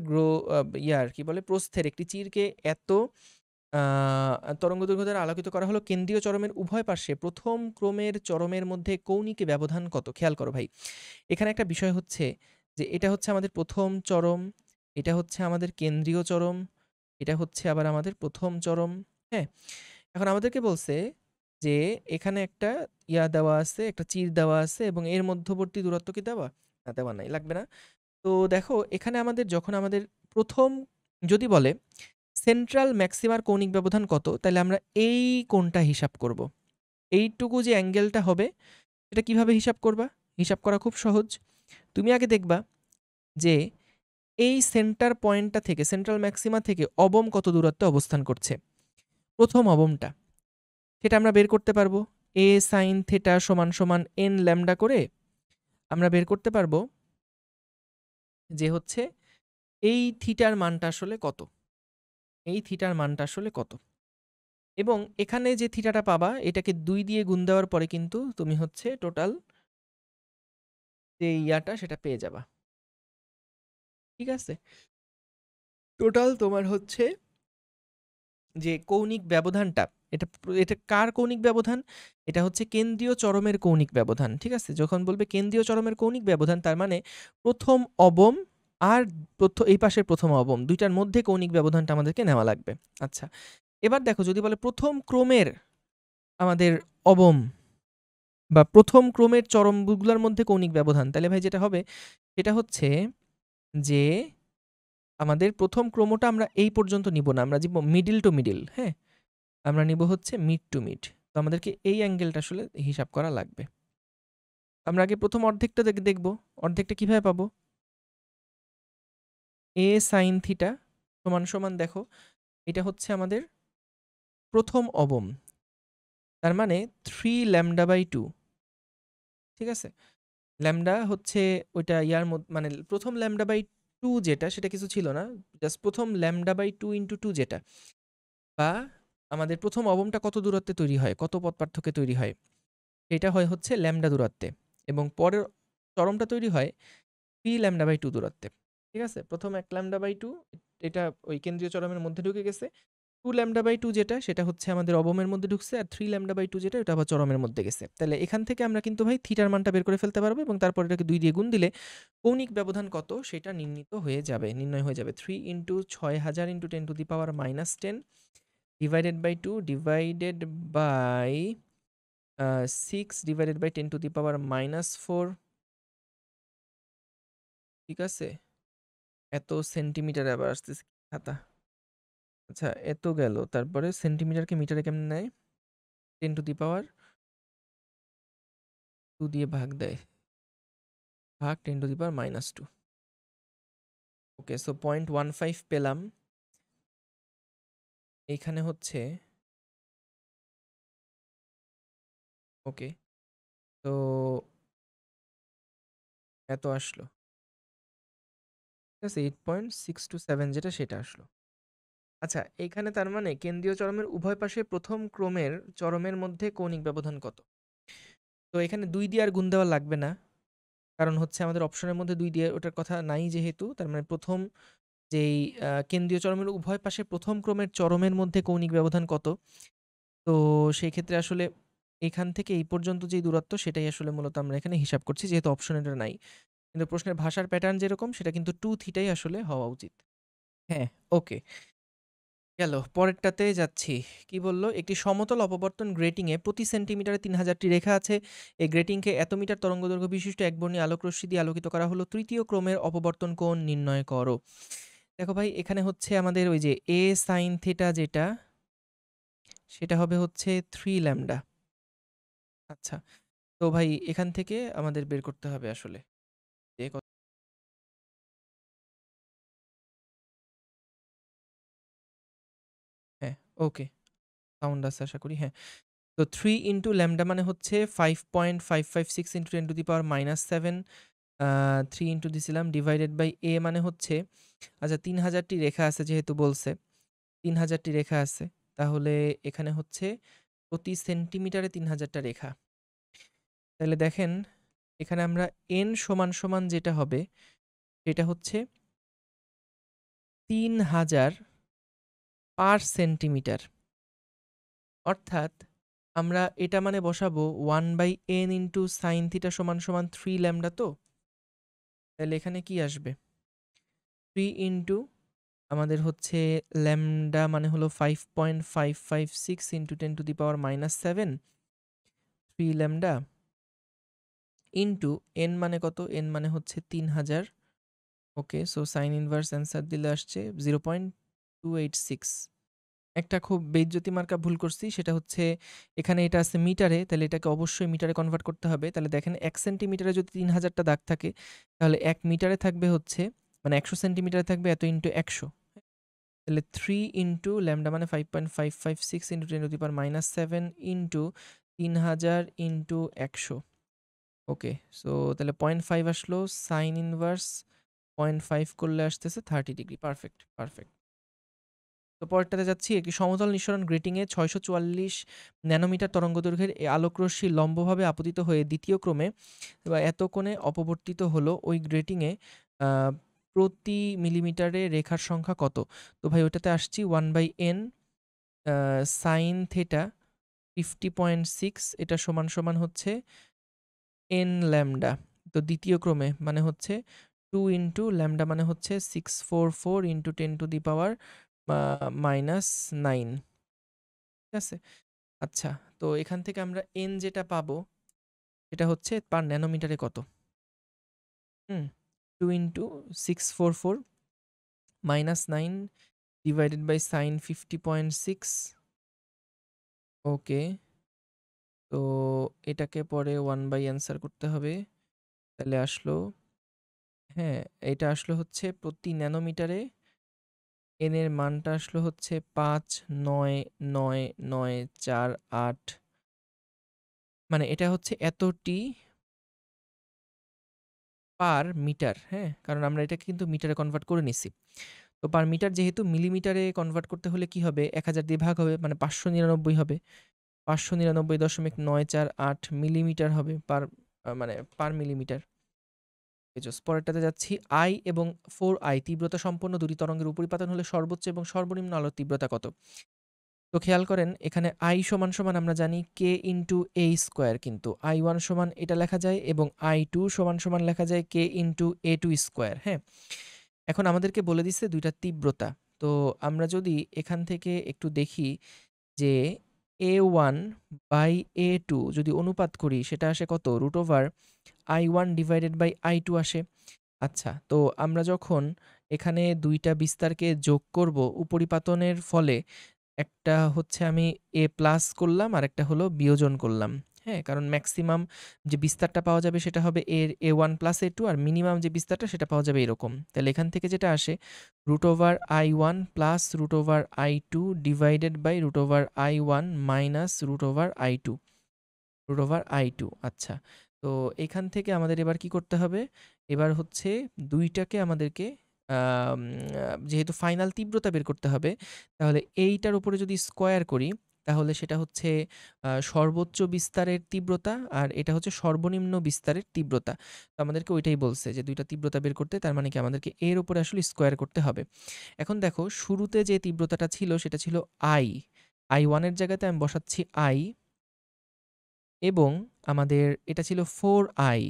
কি বলে প্রস্থের একটি চিরকে এত তরঙ্গ দৈর্ঘ্য দ্বারা আলোকিত করা হলো, কেন্দ্রীয় চরমের উভয় পাশে প্রথম ক্রমের চরমের মধ্যে কৌণিক ব্যবধান কত? খেয়াল করো ভাই, এখানে একটা বিষয় হচ্ছে যে এটা হচ্ছে আমাদের প্রথম চরম, এটা হচ্ছে আমাদের কেন্দ্রীয় চরম, এটা হচ্ছে আবার আমাদের প্রথম চরম। হ্যাঁ, এখন আমাদেরকে বলছে যে এখানে একটা দেওয়া আছে, একটা চির দেওয়া আছে এবং এর মধ্যবর্তী দূরত্ব কি দেওয়া? না, দেওয়া নাই, লাগবে না। তো দেখো এখানে আমাদের যখন আমাদের প্রথম যদি বলে সেন্ট্রাল ম্যাক্সিমার কৌণিক ব্যবধান কত, তাহলে আমরা এই কোণটা হিসাব করব। এইটুকু যে অ্যাঙ্গেলটা হবে এটা কিভাবে হিসাব করবা? হিসাব করা খুব সহজ। তুমি আগে দেখবা যে এই সেন্টার পয়েন্টটা থেকে, সেন্ট্রাল ম্যাক্সিমা থেকে অবম কত দূরত্বে অবস্থান করছে। প্রথম অবমটা সেটা আমরা বের করতে পারবো এ সাইন থেটা সমান সমান এন ল্যামডা করে আমরা বের করতে পারবো যে হচ্ছে এই থিটার মানটা আসলে কত, এই থিটার মানটা আসলে কত। এবং এখানে যে থিটাটা পাবা এটাকে 2 দিয়ে গুণ দেওয়ার পরে কিন্তু তুমি হচ্ছে টোটাল যে ইয়াটা সেটা পেয়ে যাবা। ঠিক আছে, টোটাল তোমার হচ্ছে যে কৌণিক ব্যবধানটা, এটা এটা কার কৌণিক ব্যবধান? এটা হচ্ছে কেন্দ্রীয় চরমের কৌণিক ব্যবধান। ঠিক আছে, যখন বলবে কেন্দ্রীয় চরমের কৌণিক ব্যবধান তার মানে প্রথম অবম আর এই পাশের প্রথম অবম দুইটার মধ্যে কৌণিক ব্যবধানটা আমাদেরকে নেওয়া লাগবে। আচ্ছা, এবার দেখো যদি বলে প্রথম ক্রমের আমাদের অবম বা প্রথম ক্রমের চরমগুলোর মধ্যে কৌণিক ব্যবধান, তাহলে ভাই যেটা হবে সেটা হচ্ছে যে আমাদের প্রথম ক্রমটা আমরা এই পর্যন্ত নিব না, আমরা যাব মিডিল টু মিডিল। হ্যাঁ, আমরা নিব হচ্ছে মিড টু মিড। তো আমাদেরকে এই অ্যাঙ্গেলটা আসলে হিসাব করা লাগবে। আমরা আগে প্রথম অর্ধেকটা দেখব। অর্ধেকটা কিভাবে পাবো? এ সাইন থিটা সমান সমান দেখো এটা হচ্ছে আমাদের প্রথম অবম, তার মানে 3 ল্যামডা বাই 2। ঠিক আছে, ল্যামডা হচ্ছে ওইটা ইয়ার মধ্যে মানে প্রথম ল্যামডা বাই 2 যেটা সেটা কিছু ছিল না, জাস্ট প্রথম ল্যামডা বাই 2 ইন্টু 2 যেটা, বা আমাদের প্রথম অবমটা কত দূরত্বে তৈরি হয়, কত পথ পার্থক্যে তৈরি হয়, এটা হয় হচ্ছে ল্যামডা দূরত্বে এবং পরের চরমটা তৈরি হয় 3 ল্যামডা বাই 2 দূরত্বে। ঠিক আছে, প্রথম 1 ল্যামডা বাই 2 এটা ওই কেন্দ্রীয় চরমের মধ্যে ঢুকে গেছে, 2 ল্যামডা বাই 2 যেটা সেটা হচ্ছে আমাদের অবমের মধ্যে ঢুকছে, আর 3 ল্যামডা বাই 2 যেটা ওটা আবার চরমের মধ্যে গেছে। তাহলে এখান থেকে আমরা কিন্তু ভাই থিটার মানটা বের করে ফেলতে পারবো এবং তারপর এটাকে 2 দিয়ে গুণ দিলে কৌণিক ব্যবধান কত সেটা নির্ণয় হয়ে যাবে 3 into 6000 into 10 to the power minus 10 divided by 2 divided by 6 divided by 10 to the power minus 4। ঠিক আছে, এত সেন্টিমিটার আবার আসতেছে খাতা। আচ্ছা, এত গেল, তারপরে সেন্টিমিটারকে মিটারে কেমন নেয়? 10 টু দি পাওয়ার 2 দিয়ে ভাগ দেয়, ভাগ 10 to the power minus 2। Okay, so 0.15 পেলাম। এইখানে হচ্ছে ওকে, তো এত আসলো। ঠিক আছে, 8.627 যেটা সেটা আসলো। আচ্ছা, এইখানে তার মানে কেন্দ্রীয় চরমের উভয় পাশে প্রথম ক্রমের চরমের মধ্যে কৌণিক ব্যবধান কত? তো এখানে 2 দিয়ে আর গুণ দেওয়া লাগবে না, কারণ হচ্ছে আমাদের অপশনের মধ্যে 2 দিয়ে ওটার কথা নাই যেহেতু, তার মানে প্রথম যেই কেন্দ্রীয় চরমের উভয় পাশে প্রথম ক্রমের চরমের মধ্যে কৌণিক ব্যবধান কত, তো সেই ক্ষেত্রে আসলে এখান থেকে এই পর্যন্ত যেই দূরত্ব সেটাই আসলে মূলত আমরা এখানে হিসাব করছি, যেহেতু অপশন এটা নাই। কিন্তু প্রশ্নের ভাষার প্যাটার্ন যেরকম সেটা কিন্তু 2 থিটাই আসলে হওয়া উচিত। হ্যাঁ, ওকে, গেল পরেরটাতে যাচ্ছি। কি বললো? একটি সমতল অপবর্তন গ্রেটিংয়ে প্রতি সেন্টিমিটারে 3000টি রেখা আছে। এই গ্রেটিংকে এত মিটার তরঙ্গদৈর্ঘ্য বিশিষ্ট একবর্ণী আলোকরশ্মি দিয়ে আলোকিত করা হলো। তৃতীয় ক্রমের অপবর্তন কোণ নির্ণয় করো। দেখো ভাই, এখানে হচ্ছে আমাদের ওই যে এ সাইন থিটা যেটা সেটা হবে হচ্ছে 3 ল্যামডা। আচ্ছা, তো ভাই এখান থেকে আমাদের বের করতে হবে আসলে যে হ্যাঁ, ওকে, সাউন্ড আছে আশা করি। হ্যাঁ, তো 3 ইন্টু ল্যামডা মানে হচ্ছে 5.556 into 10 to the power minus 7, 3 into দিছিলাম ডিভাইডেড বাই এ মানে হচ্ছে, আচ্ছা 3000টি রেখা আছে যেহেতু বলছে 3000টি রেখা আছে, তাহলে এখানে হচ্ছে প্রতি সেন্টিমিটারে 3000টা রেখা। তাহলে দেখেন এখানে আমরা এন সমান সমান যেটা হবে সেটা হচ্ছে 3000 পার সেন্টিমিটার, অর্থাৎ আমরা এটা মানে বসাবো 1/n ইন্টু সাইন থিটা সমান সমান 3 ল্যামডা। তো তাহলে এখানে কি আসবে? 3 ইন্টু আমাদের হচ্ছে ল্যামডা মানে হলো 5.556 ইন্টু 10⁻⁻7 3 ল্যামডা ইন্টু এন মানে কত? এন মানে হচ্ছে 3000। ওকে, সো সাইন ইনভার্স অ্যান্সার দিলে আসছে 0.286। একটা খুব বেইজ্জতি মার্কা ভুল করছি, সেটা হচ্ছে এখানে এটা আছে মিটারে, তাহলে এটাকে অবশ্যই মিটারে কনভার্ট করতে হবে। তাহলে দেখেন 1 সেন্টিমিটারে যদি 3000টা দাগ থাকে, তাহলে 1 মিটারে থাকবে হচ্ছে, মানে 100 সেন্টিমিটারে থাকবে এত ইন্টু 100। তাহলে 3 ইন্টু ল্যামডা মানে 5.556 ইন্টু 10⁻⁻7 ইন্টু 3000 ইন্টু 100। ওকে, সো তাহলে 0.5 আসলো, সাইন ইনভার্স 0.5 করলে আসতেছে 30 ডিগ্রি। Perfect, perfect. তো পরেরটাতে যাচ্ছি। একটি সমতল নিঃসরণ গ্রেটিংয়ে 644 ন্যানোমিটার তরঙ্গদৈর্ঘ্যের আলোকরশ্মি লম্বভাবে আপতিত হয়ে দ্বিতীয় ক্রমে বা এত কোণে অপবর্তিত হলো। ওই গ্রেটিংয়ে প্রতি মিলিমিটারে রেখার সংখ্যা কত? তো ভাই ওটাতে আসছি 1/n সাইন থেটা 50.6, এটা সমান সমান হচ্ছে n ল্যামডা। তো দ্বিতীয় ক্রমে মানে হচ্ছে 2 ইন্টু ল্যামডা মানে হচ্ছে 644 ইন্টু 10⁻⁻9। ঠিক আছে? আচ্ছা, তো এখান থেকে আমরা n যেটা পাবো সেটা হচ্ছে পার ন্যানোমিটারে কত? 2 ইন্টু 644 -9 ডিভাইডেড বাই সাইন 50.6। ওকে, তো এটাকে পরে 1 বাই অ্যান্সার করতে হবে। তাহলে আসলো, হ্যাঁ, এটা আসলো হচ্ছে প্রতি ন্যানোমিটারে n এর মানটা আসলো হচ্ছে 5999948, মানে এটা হচ্ছে এতটি পার মিটার। হ্যাঁ, কারণ আমরা এটাকে কিন্তু মিটারে কনভার্ট করে নিছি। তো পার মিটার যেহেতু মিলিমিটারে কনভার্ট করতে হলে কি হবে? 1000 দিয়ে ভাগ হবে, মানে 599 হবে। 599.948 মিলিমিটার হবে পার, মানে পার মিলিমিটার। পরেরটাতে যাচ্ছি। আই এবং 4i তীব্রতা সম্পন্ন দুটি তরঙ্গের উপরিপাতন হলে সর্বোচ্চ এবং সর্বনিম্ন আলোর তীব্রতা কত? তো খেয়াল করেন এখানে i সমান সমান আমরা জানি k ইন্টু a স্কোয়ার, কিন্তু i1 সমান এটা লেখা যায় এবং i2 সমান সমান লেখা যায় k ইন্টু a2 স্কোয়ার। হ্যাঁ, এখন আমাদেরকে বলে দিচ্ছে দুইটা তীব্রতা। তো আমরা যদি এখান থেকে একটু দেখি যে a1 বাই a2 যদি অনুপাত করি, সেটা আসে কত? √i1 ডিভাইডেড বাই i2 আসে। আচ্ছা, তো আমরা যখন এখানে দুইটা বিস্তারকে যোগ করব উপরিপাতনের ফলে, একটা হচ্ছে আমি এ প্লাস করলাম আর একটা হলো বিয়োজন করলাম। হ্যাঁ, কারণ ম্যাক্সিমাম যে বিস্তারটা পাওয়া যাবে সেটা হবে এর a1 প্লাস a2, আর মিনিমাম যে বিস্তারটা সেটা পাওয়া যাবে এরকম। তাহলে এখান থেকে যেটা আসে √i1 plus √i2 divided by √i1 minus √i2। আচ্ছা, তো এখান থেকে আমাদের এবার কি করতে হবে? এবার হচ্ছে দুইটাকে আমাদেরকে যেহেতু ফাইনাল তীব্রতা বের করতে হবে, তাহলে এইটার উপরে যদি স্কোয়ার করি, তাহলে সেটা হচ্ছে সর্বোচ্চ বিস্তারের তীব্রতা, আর এটা হচ্ছে সর্বনিম্ন বিস্তারের তীব্রতা। তো আমাদেরকে ওইটাই বলছে যে দুইটা তীব্রতা বের করতে, তার মানে কি আমাদেরকে এর উপরে আসলে স্কোয়ার করতে হবে। এখন দেখো শুরুতে যে তীব্রতাটা ছিল সেটা ছিল i1 এর জায়গাতে আমি বসাচ্ছি i, এবং আমাদের এটা ছিল 4i,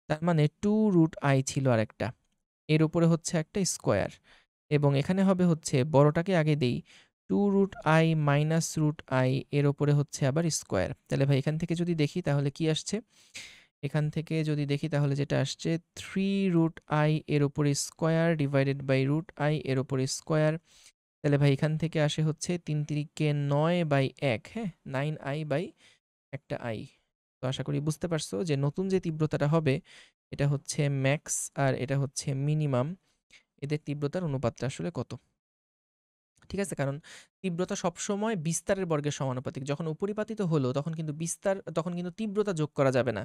তার মানে 2√i ছিল আরেকটা, এর উপরে হচ্ছে একটা স্কোয়ার, এবং এখানে হবে হচ্ছে বড়টাকে আগে দেই 2√i মাইনাস √i, এর উপরে হচ্ছে আবার স্কোয়ার। তাহলে ভাই এখান থেকে যদি দেখি তাহলে কি আসছে? এখান থেকে যদি দেখি তাহলে যেটা আসছে 3√i এর উপরে স্কোয়ার ডিভাইডেড বাই √i এর উপরে স্কোয়ার। তাহলে ভাই এখান থেকে আসে হচ্ছে 3 3 9/1, হ্যাঁ, 9i বাই একটা i। তো আশা করি বুঝতে পারছো যে নতুন যে তীব্রতাটা হবে এটা হচ্ছে ম্যাক্স আর এটা হচ্ছে মিনিমাম, এদের তীব্রতার অনুপাতটা আসলে কত। ঠিক আছে, কারণ তীব্রতা সবসময় বিস্তারের বর্গের সমানুপাতিক। যখন উপরিপাতিত হলো তখন কিন্তু তীব্রতা যোগ করা যাবে না,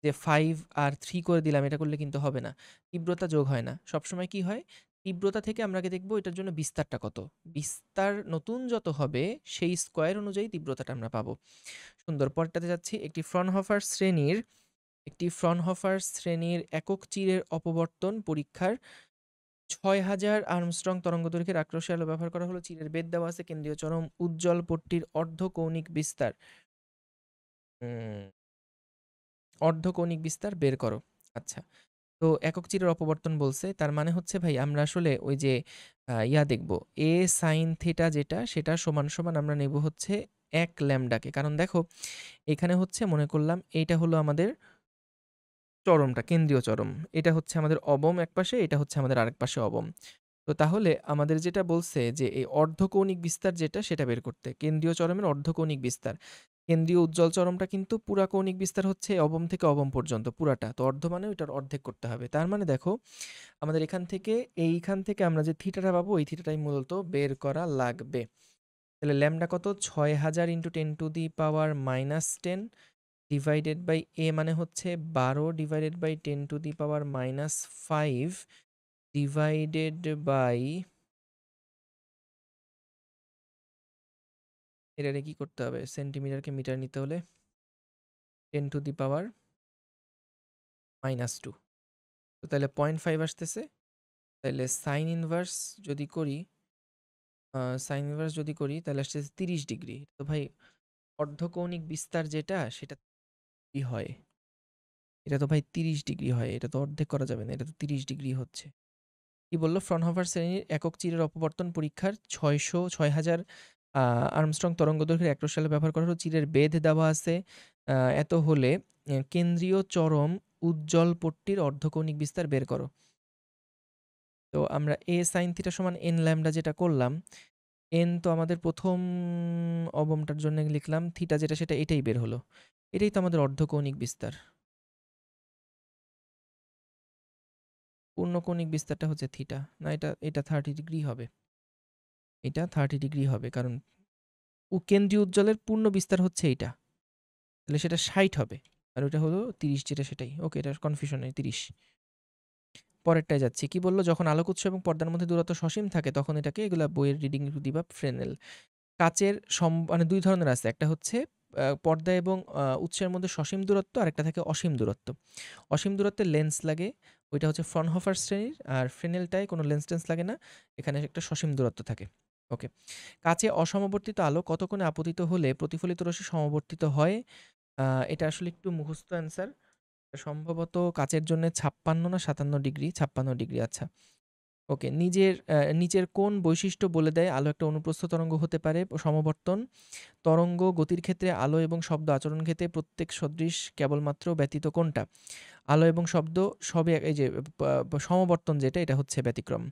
যে 5 আর 3 করে দিলাম, এটা করলে কিন্তু হবে না। তীব্রতা যোগ হয় না, সবসময় কি হয়? তীব্রতা থেকে আমরা আগে দেখবো এটার জন্য বিস্তারটা কত। বিস্তার নতুন যত হবে সেই স্কোয়ার অনুযায়ী তীব্রতাটা আমরা পাবো। সুন্দর, পরেরটাতে যাচ্ছি। একটি ফ্রনহফার শ্রেণীর একক চিরের অপবর্তন পরীক্ষার 6000 আর্মস্ট্রং তরঙ্গদৈর্ঘ্যের আক্রোশী আলো ব্যবহার করা হলো। চিরের বেদ দেওয়া আছে, কেন্দ্রীয় চরম উজ্জ্বল পট্টির অর্ধকৌণিক বিস্তার, অর্ধকৌণিক বিস্তার বের করো। আচ্ছা, তো একক চিরের অপবর্তন বলছে। তার মানে হচ্ছে ভাই আমরা আসলে ওই যে দেখব a sin থিটা যেটা সেটা সমান আমরা নেব হচ্ছে 1 ল্যামডাকে। কারণ দেখো এখানে হচ্ছে মনে করলাম এইটা হলো আমাদের চরমটা, কেন্দ্রীয় চরম। এটা হচ্ছে আমাদের অবম একপাশে, এটা হচ্ছে আমাদের আরেক পাশে অবম। তো তাহলে আমাদের যেটা বলছে যে এই অর্ধকৌণিক বিস্তার যেটা সেটা বের করতে। কেন্দ্রীয় চরমের অর্ধকৌণিক বিস্তার। কেন্দ্রীয় উজ্জ্বল চরমটা কিন্তু পুরা কৌণিক বিস্তার হচ্ছে অবম থেকে অবম পর্যন্ত পুরাটা। তো অর্ধ মানে ওইটার অর্ধেক করতে হবে। তার মানে দেখো আমাদের এইখান থেকে আমরা যে থিটাটা পাবো এই থিটাটাই মূলত বের করা লাগবে। তাহলে ল্যামডা কত? ৬০০০ × 10⁻10 ডিভাইডেড বাই এ মানে হচ্ছে ১২ ডিভাইডেড বাই 10⁻৫ ডিভাইডেড বাই এটারে কি করতে হবে? সেন্টিমিটারকে মিটার নিতে হলে 10⁻²। তো তাহলে 0.5 আসতেছে। তাহলে সাইন ইনভার্স যদি করি তাহলে আসতেছে 30 ডিগ্রি। তো ভাই অর্ধকৌণিক বিস্তার যেটা সেটা কি হয়? এটা তো ভাই 30 ডিগ্রি হয়। এটা তো অর্ধেক করা যাবে না। এটা তো 30 ডিগ্রি হচ্ছে। কি বলল? ফ্রনহোফার শ্রেণীর একক চিরের অপবর্তন পরীক্ষার ৬০০০ আর্মস্ট্রং তরঙ্গদৈর্ঘ্যের একরসালে ব্যবহার করা হলো। চিরের বেধ দেওয়া আছে। এত হলে কেন্দ্রীয় চরম উজ্জ্বল পট্টির অর্ধকৌণিক বিস্তার বের করো। তো আমরা a sin থিটা সমান n ল্যামডা যেটা করলাম, n তো আমাদের প্রথম অবমটার জন্য লিখলাম, থিটা যেটা সেটা এটাই বের হলো। এটাই তো আমাদের অর্ধকৌণিক বিস্তার। পূর্ণকৌণিক বিস্তারটা হচ্ছে থিটা। না, এটা 30 ডিগ্রি হবে। এটা 30 ডিগ্রি হবে কারণ কেন্দ্রীয় উজ্জ্বলের পূর্ণ বিস্তার হচ্ছে এইটা। তাহলে সেটা 60 হবে। আর ওটা হলো 30 যেটা সেটাই। ওকে, এটার কনফিউশন নেই, 30। পরেরটায় যাচ্ছি। কি বলল? যখন আলোক উৎস এবং পর্দার মধ্যে দূরত্ব সসীম থাকে তখন এটাকে এগুলা বইয়ের রিডিং দিবা ফ্রেনেল। কাচের মানে ২ ধরনের আছে। একটা হচ্ছে পর্দা এবং উৎসের মধ্যে সসীম দূরত্ব, আরেকটা থাকে অসীম দূরত্ব। অসীম দূরত্বে লেন্স লাগে, ওইটা হচ্ছে ফ্রনহোফার শ্রেণীর। আর ফ্রেনেলটায় কোনো লেন্স লাগে না, এখানে একটা সসীম দূরত্ব থাকে। ওকে। কাচে অসমবর্তিত আলো কত কোণে আপতিত হলে প্রতিফলিত রশ্মি সমবর্তিত হয়? এটা আসলে একটু মুখস্থ অ্যান্সার। সম্ভবত কাচের জন্য ৫৬ না ৫৭ ডিগ্রি, ৫৬ ডিগ্রি। আচ্ছা, ওকে। নিচের কোন বৈশিষ্ট্য বলে দেয় আলো একটা অনুপ্রস্থ তরঙ্গ হতে পারে? সমবর্তন। তরঙ্গ গতির ক্ষেত্রে আলো এবং শব্দ আচরণ ক্ষেত্রে প্রত্যেক সদৃশ কেবলমাত্র ব্যতীত কোনটা? আলো এবং শব্দ সবই এই যে সমবর্তন যেটা এটা হচ্ছে ব্যতিক্রম।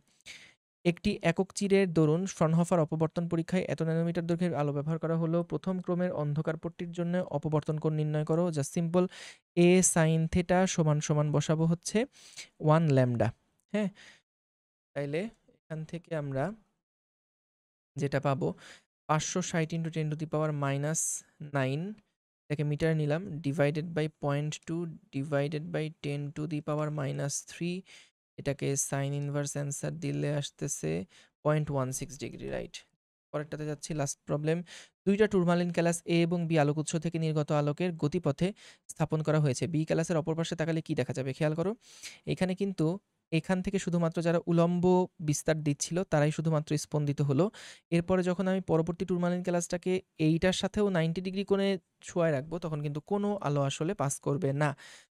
একটি একক চিরের দরুন ফ্রনহোফার অপবর্তন পরীক্ষায় এত ন্যানোমিটার দৈর্ঘ্যের আলো ব্যবহার করা হলো। প্রথম ক্রমের অন্ধকার পট্টির জন্য অপবর্তন কোণ নির্ণয় করো। Just simple. a sin theta সমান বসাবো হচ্ছে 1 ল্যামডা। হ্যাঁ? তাইলে এখান থেকে আমরা যেটা পাবো ৫৬০ × 10⁻৯ এটাকে মিটার নিলাম, ডিভাইডেড বাই 0.2 ডিভাইডেড বাই 10⁻³ এটাকে সাইন ইনভার্স অ্যান্সার দিলে আসতেছে 0.16 ডিগ্রি, রাইট? পরেরটাতে যাচ্ছি, লাস্ট প্রবলেম। ২টা টুরমালিন ক্যালাস এ এবং বি আলোক উৎস থেকে নির্গত আলোকের গতিপথে স্থাপন করা হয়েছে। বি ক্যালাসের অপর পাশে তাকালে কি দেখা যাবে? খেয়াল করো। এখানে কিন্তু এখান থেকে শুধুমাত্র যারা উলম্ব বিস্তার দিচ্ছিল তারাই শুধুমাত্র স্পন্দিত হলো। এরপরে যখন আমি পরবর্তী টুরমালিন ক্যালাসটাকে এইটার সাথেও 90 ডিগ্রি কোণে শোয়ায় রাখবো তখন কিন্তু কোনো আলো আসলে পাস করবে না।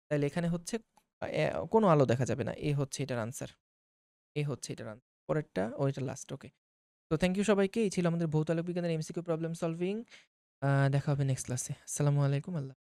তাইলে এখানে হচ্ছে কোনো আলো দেখা যাবে না। হচ্ছে এটার আনসার। হচ্ছে এটার আনসার। পরেরটা ওইটা লাস্ট। ওকে। তো থ্যাংক ইউ সবাইকে। এই ছিল আমাদের ভৌত আলোক বিজ্ঞানের এমসিকিউ প্রবলেম সলভিং। দেখা হবে নেক্সট ক্লাসে। আসসালামু আলাইকুম। আল্লাহ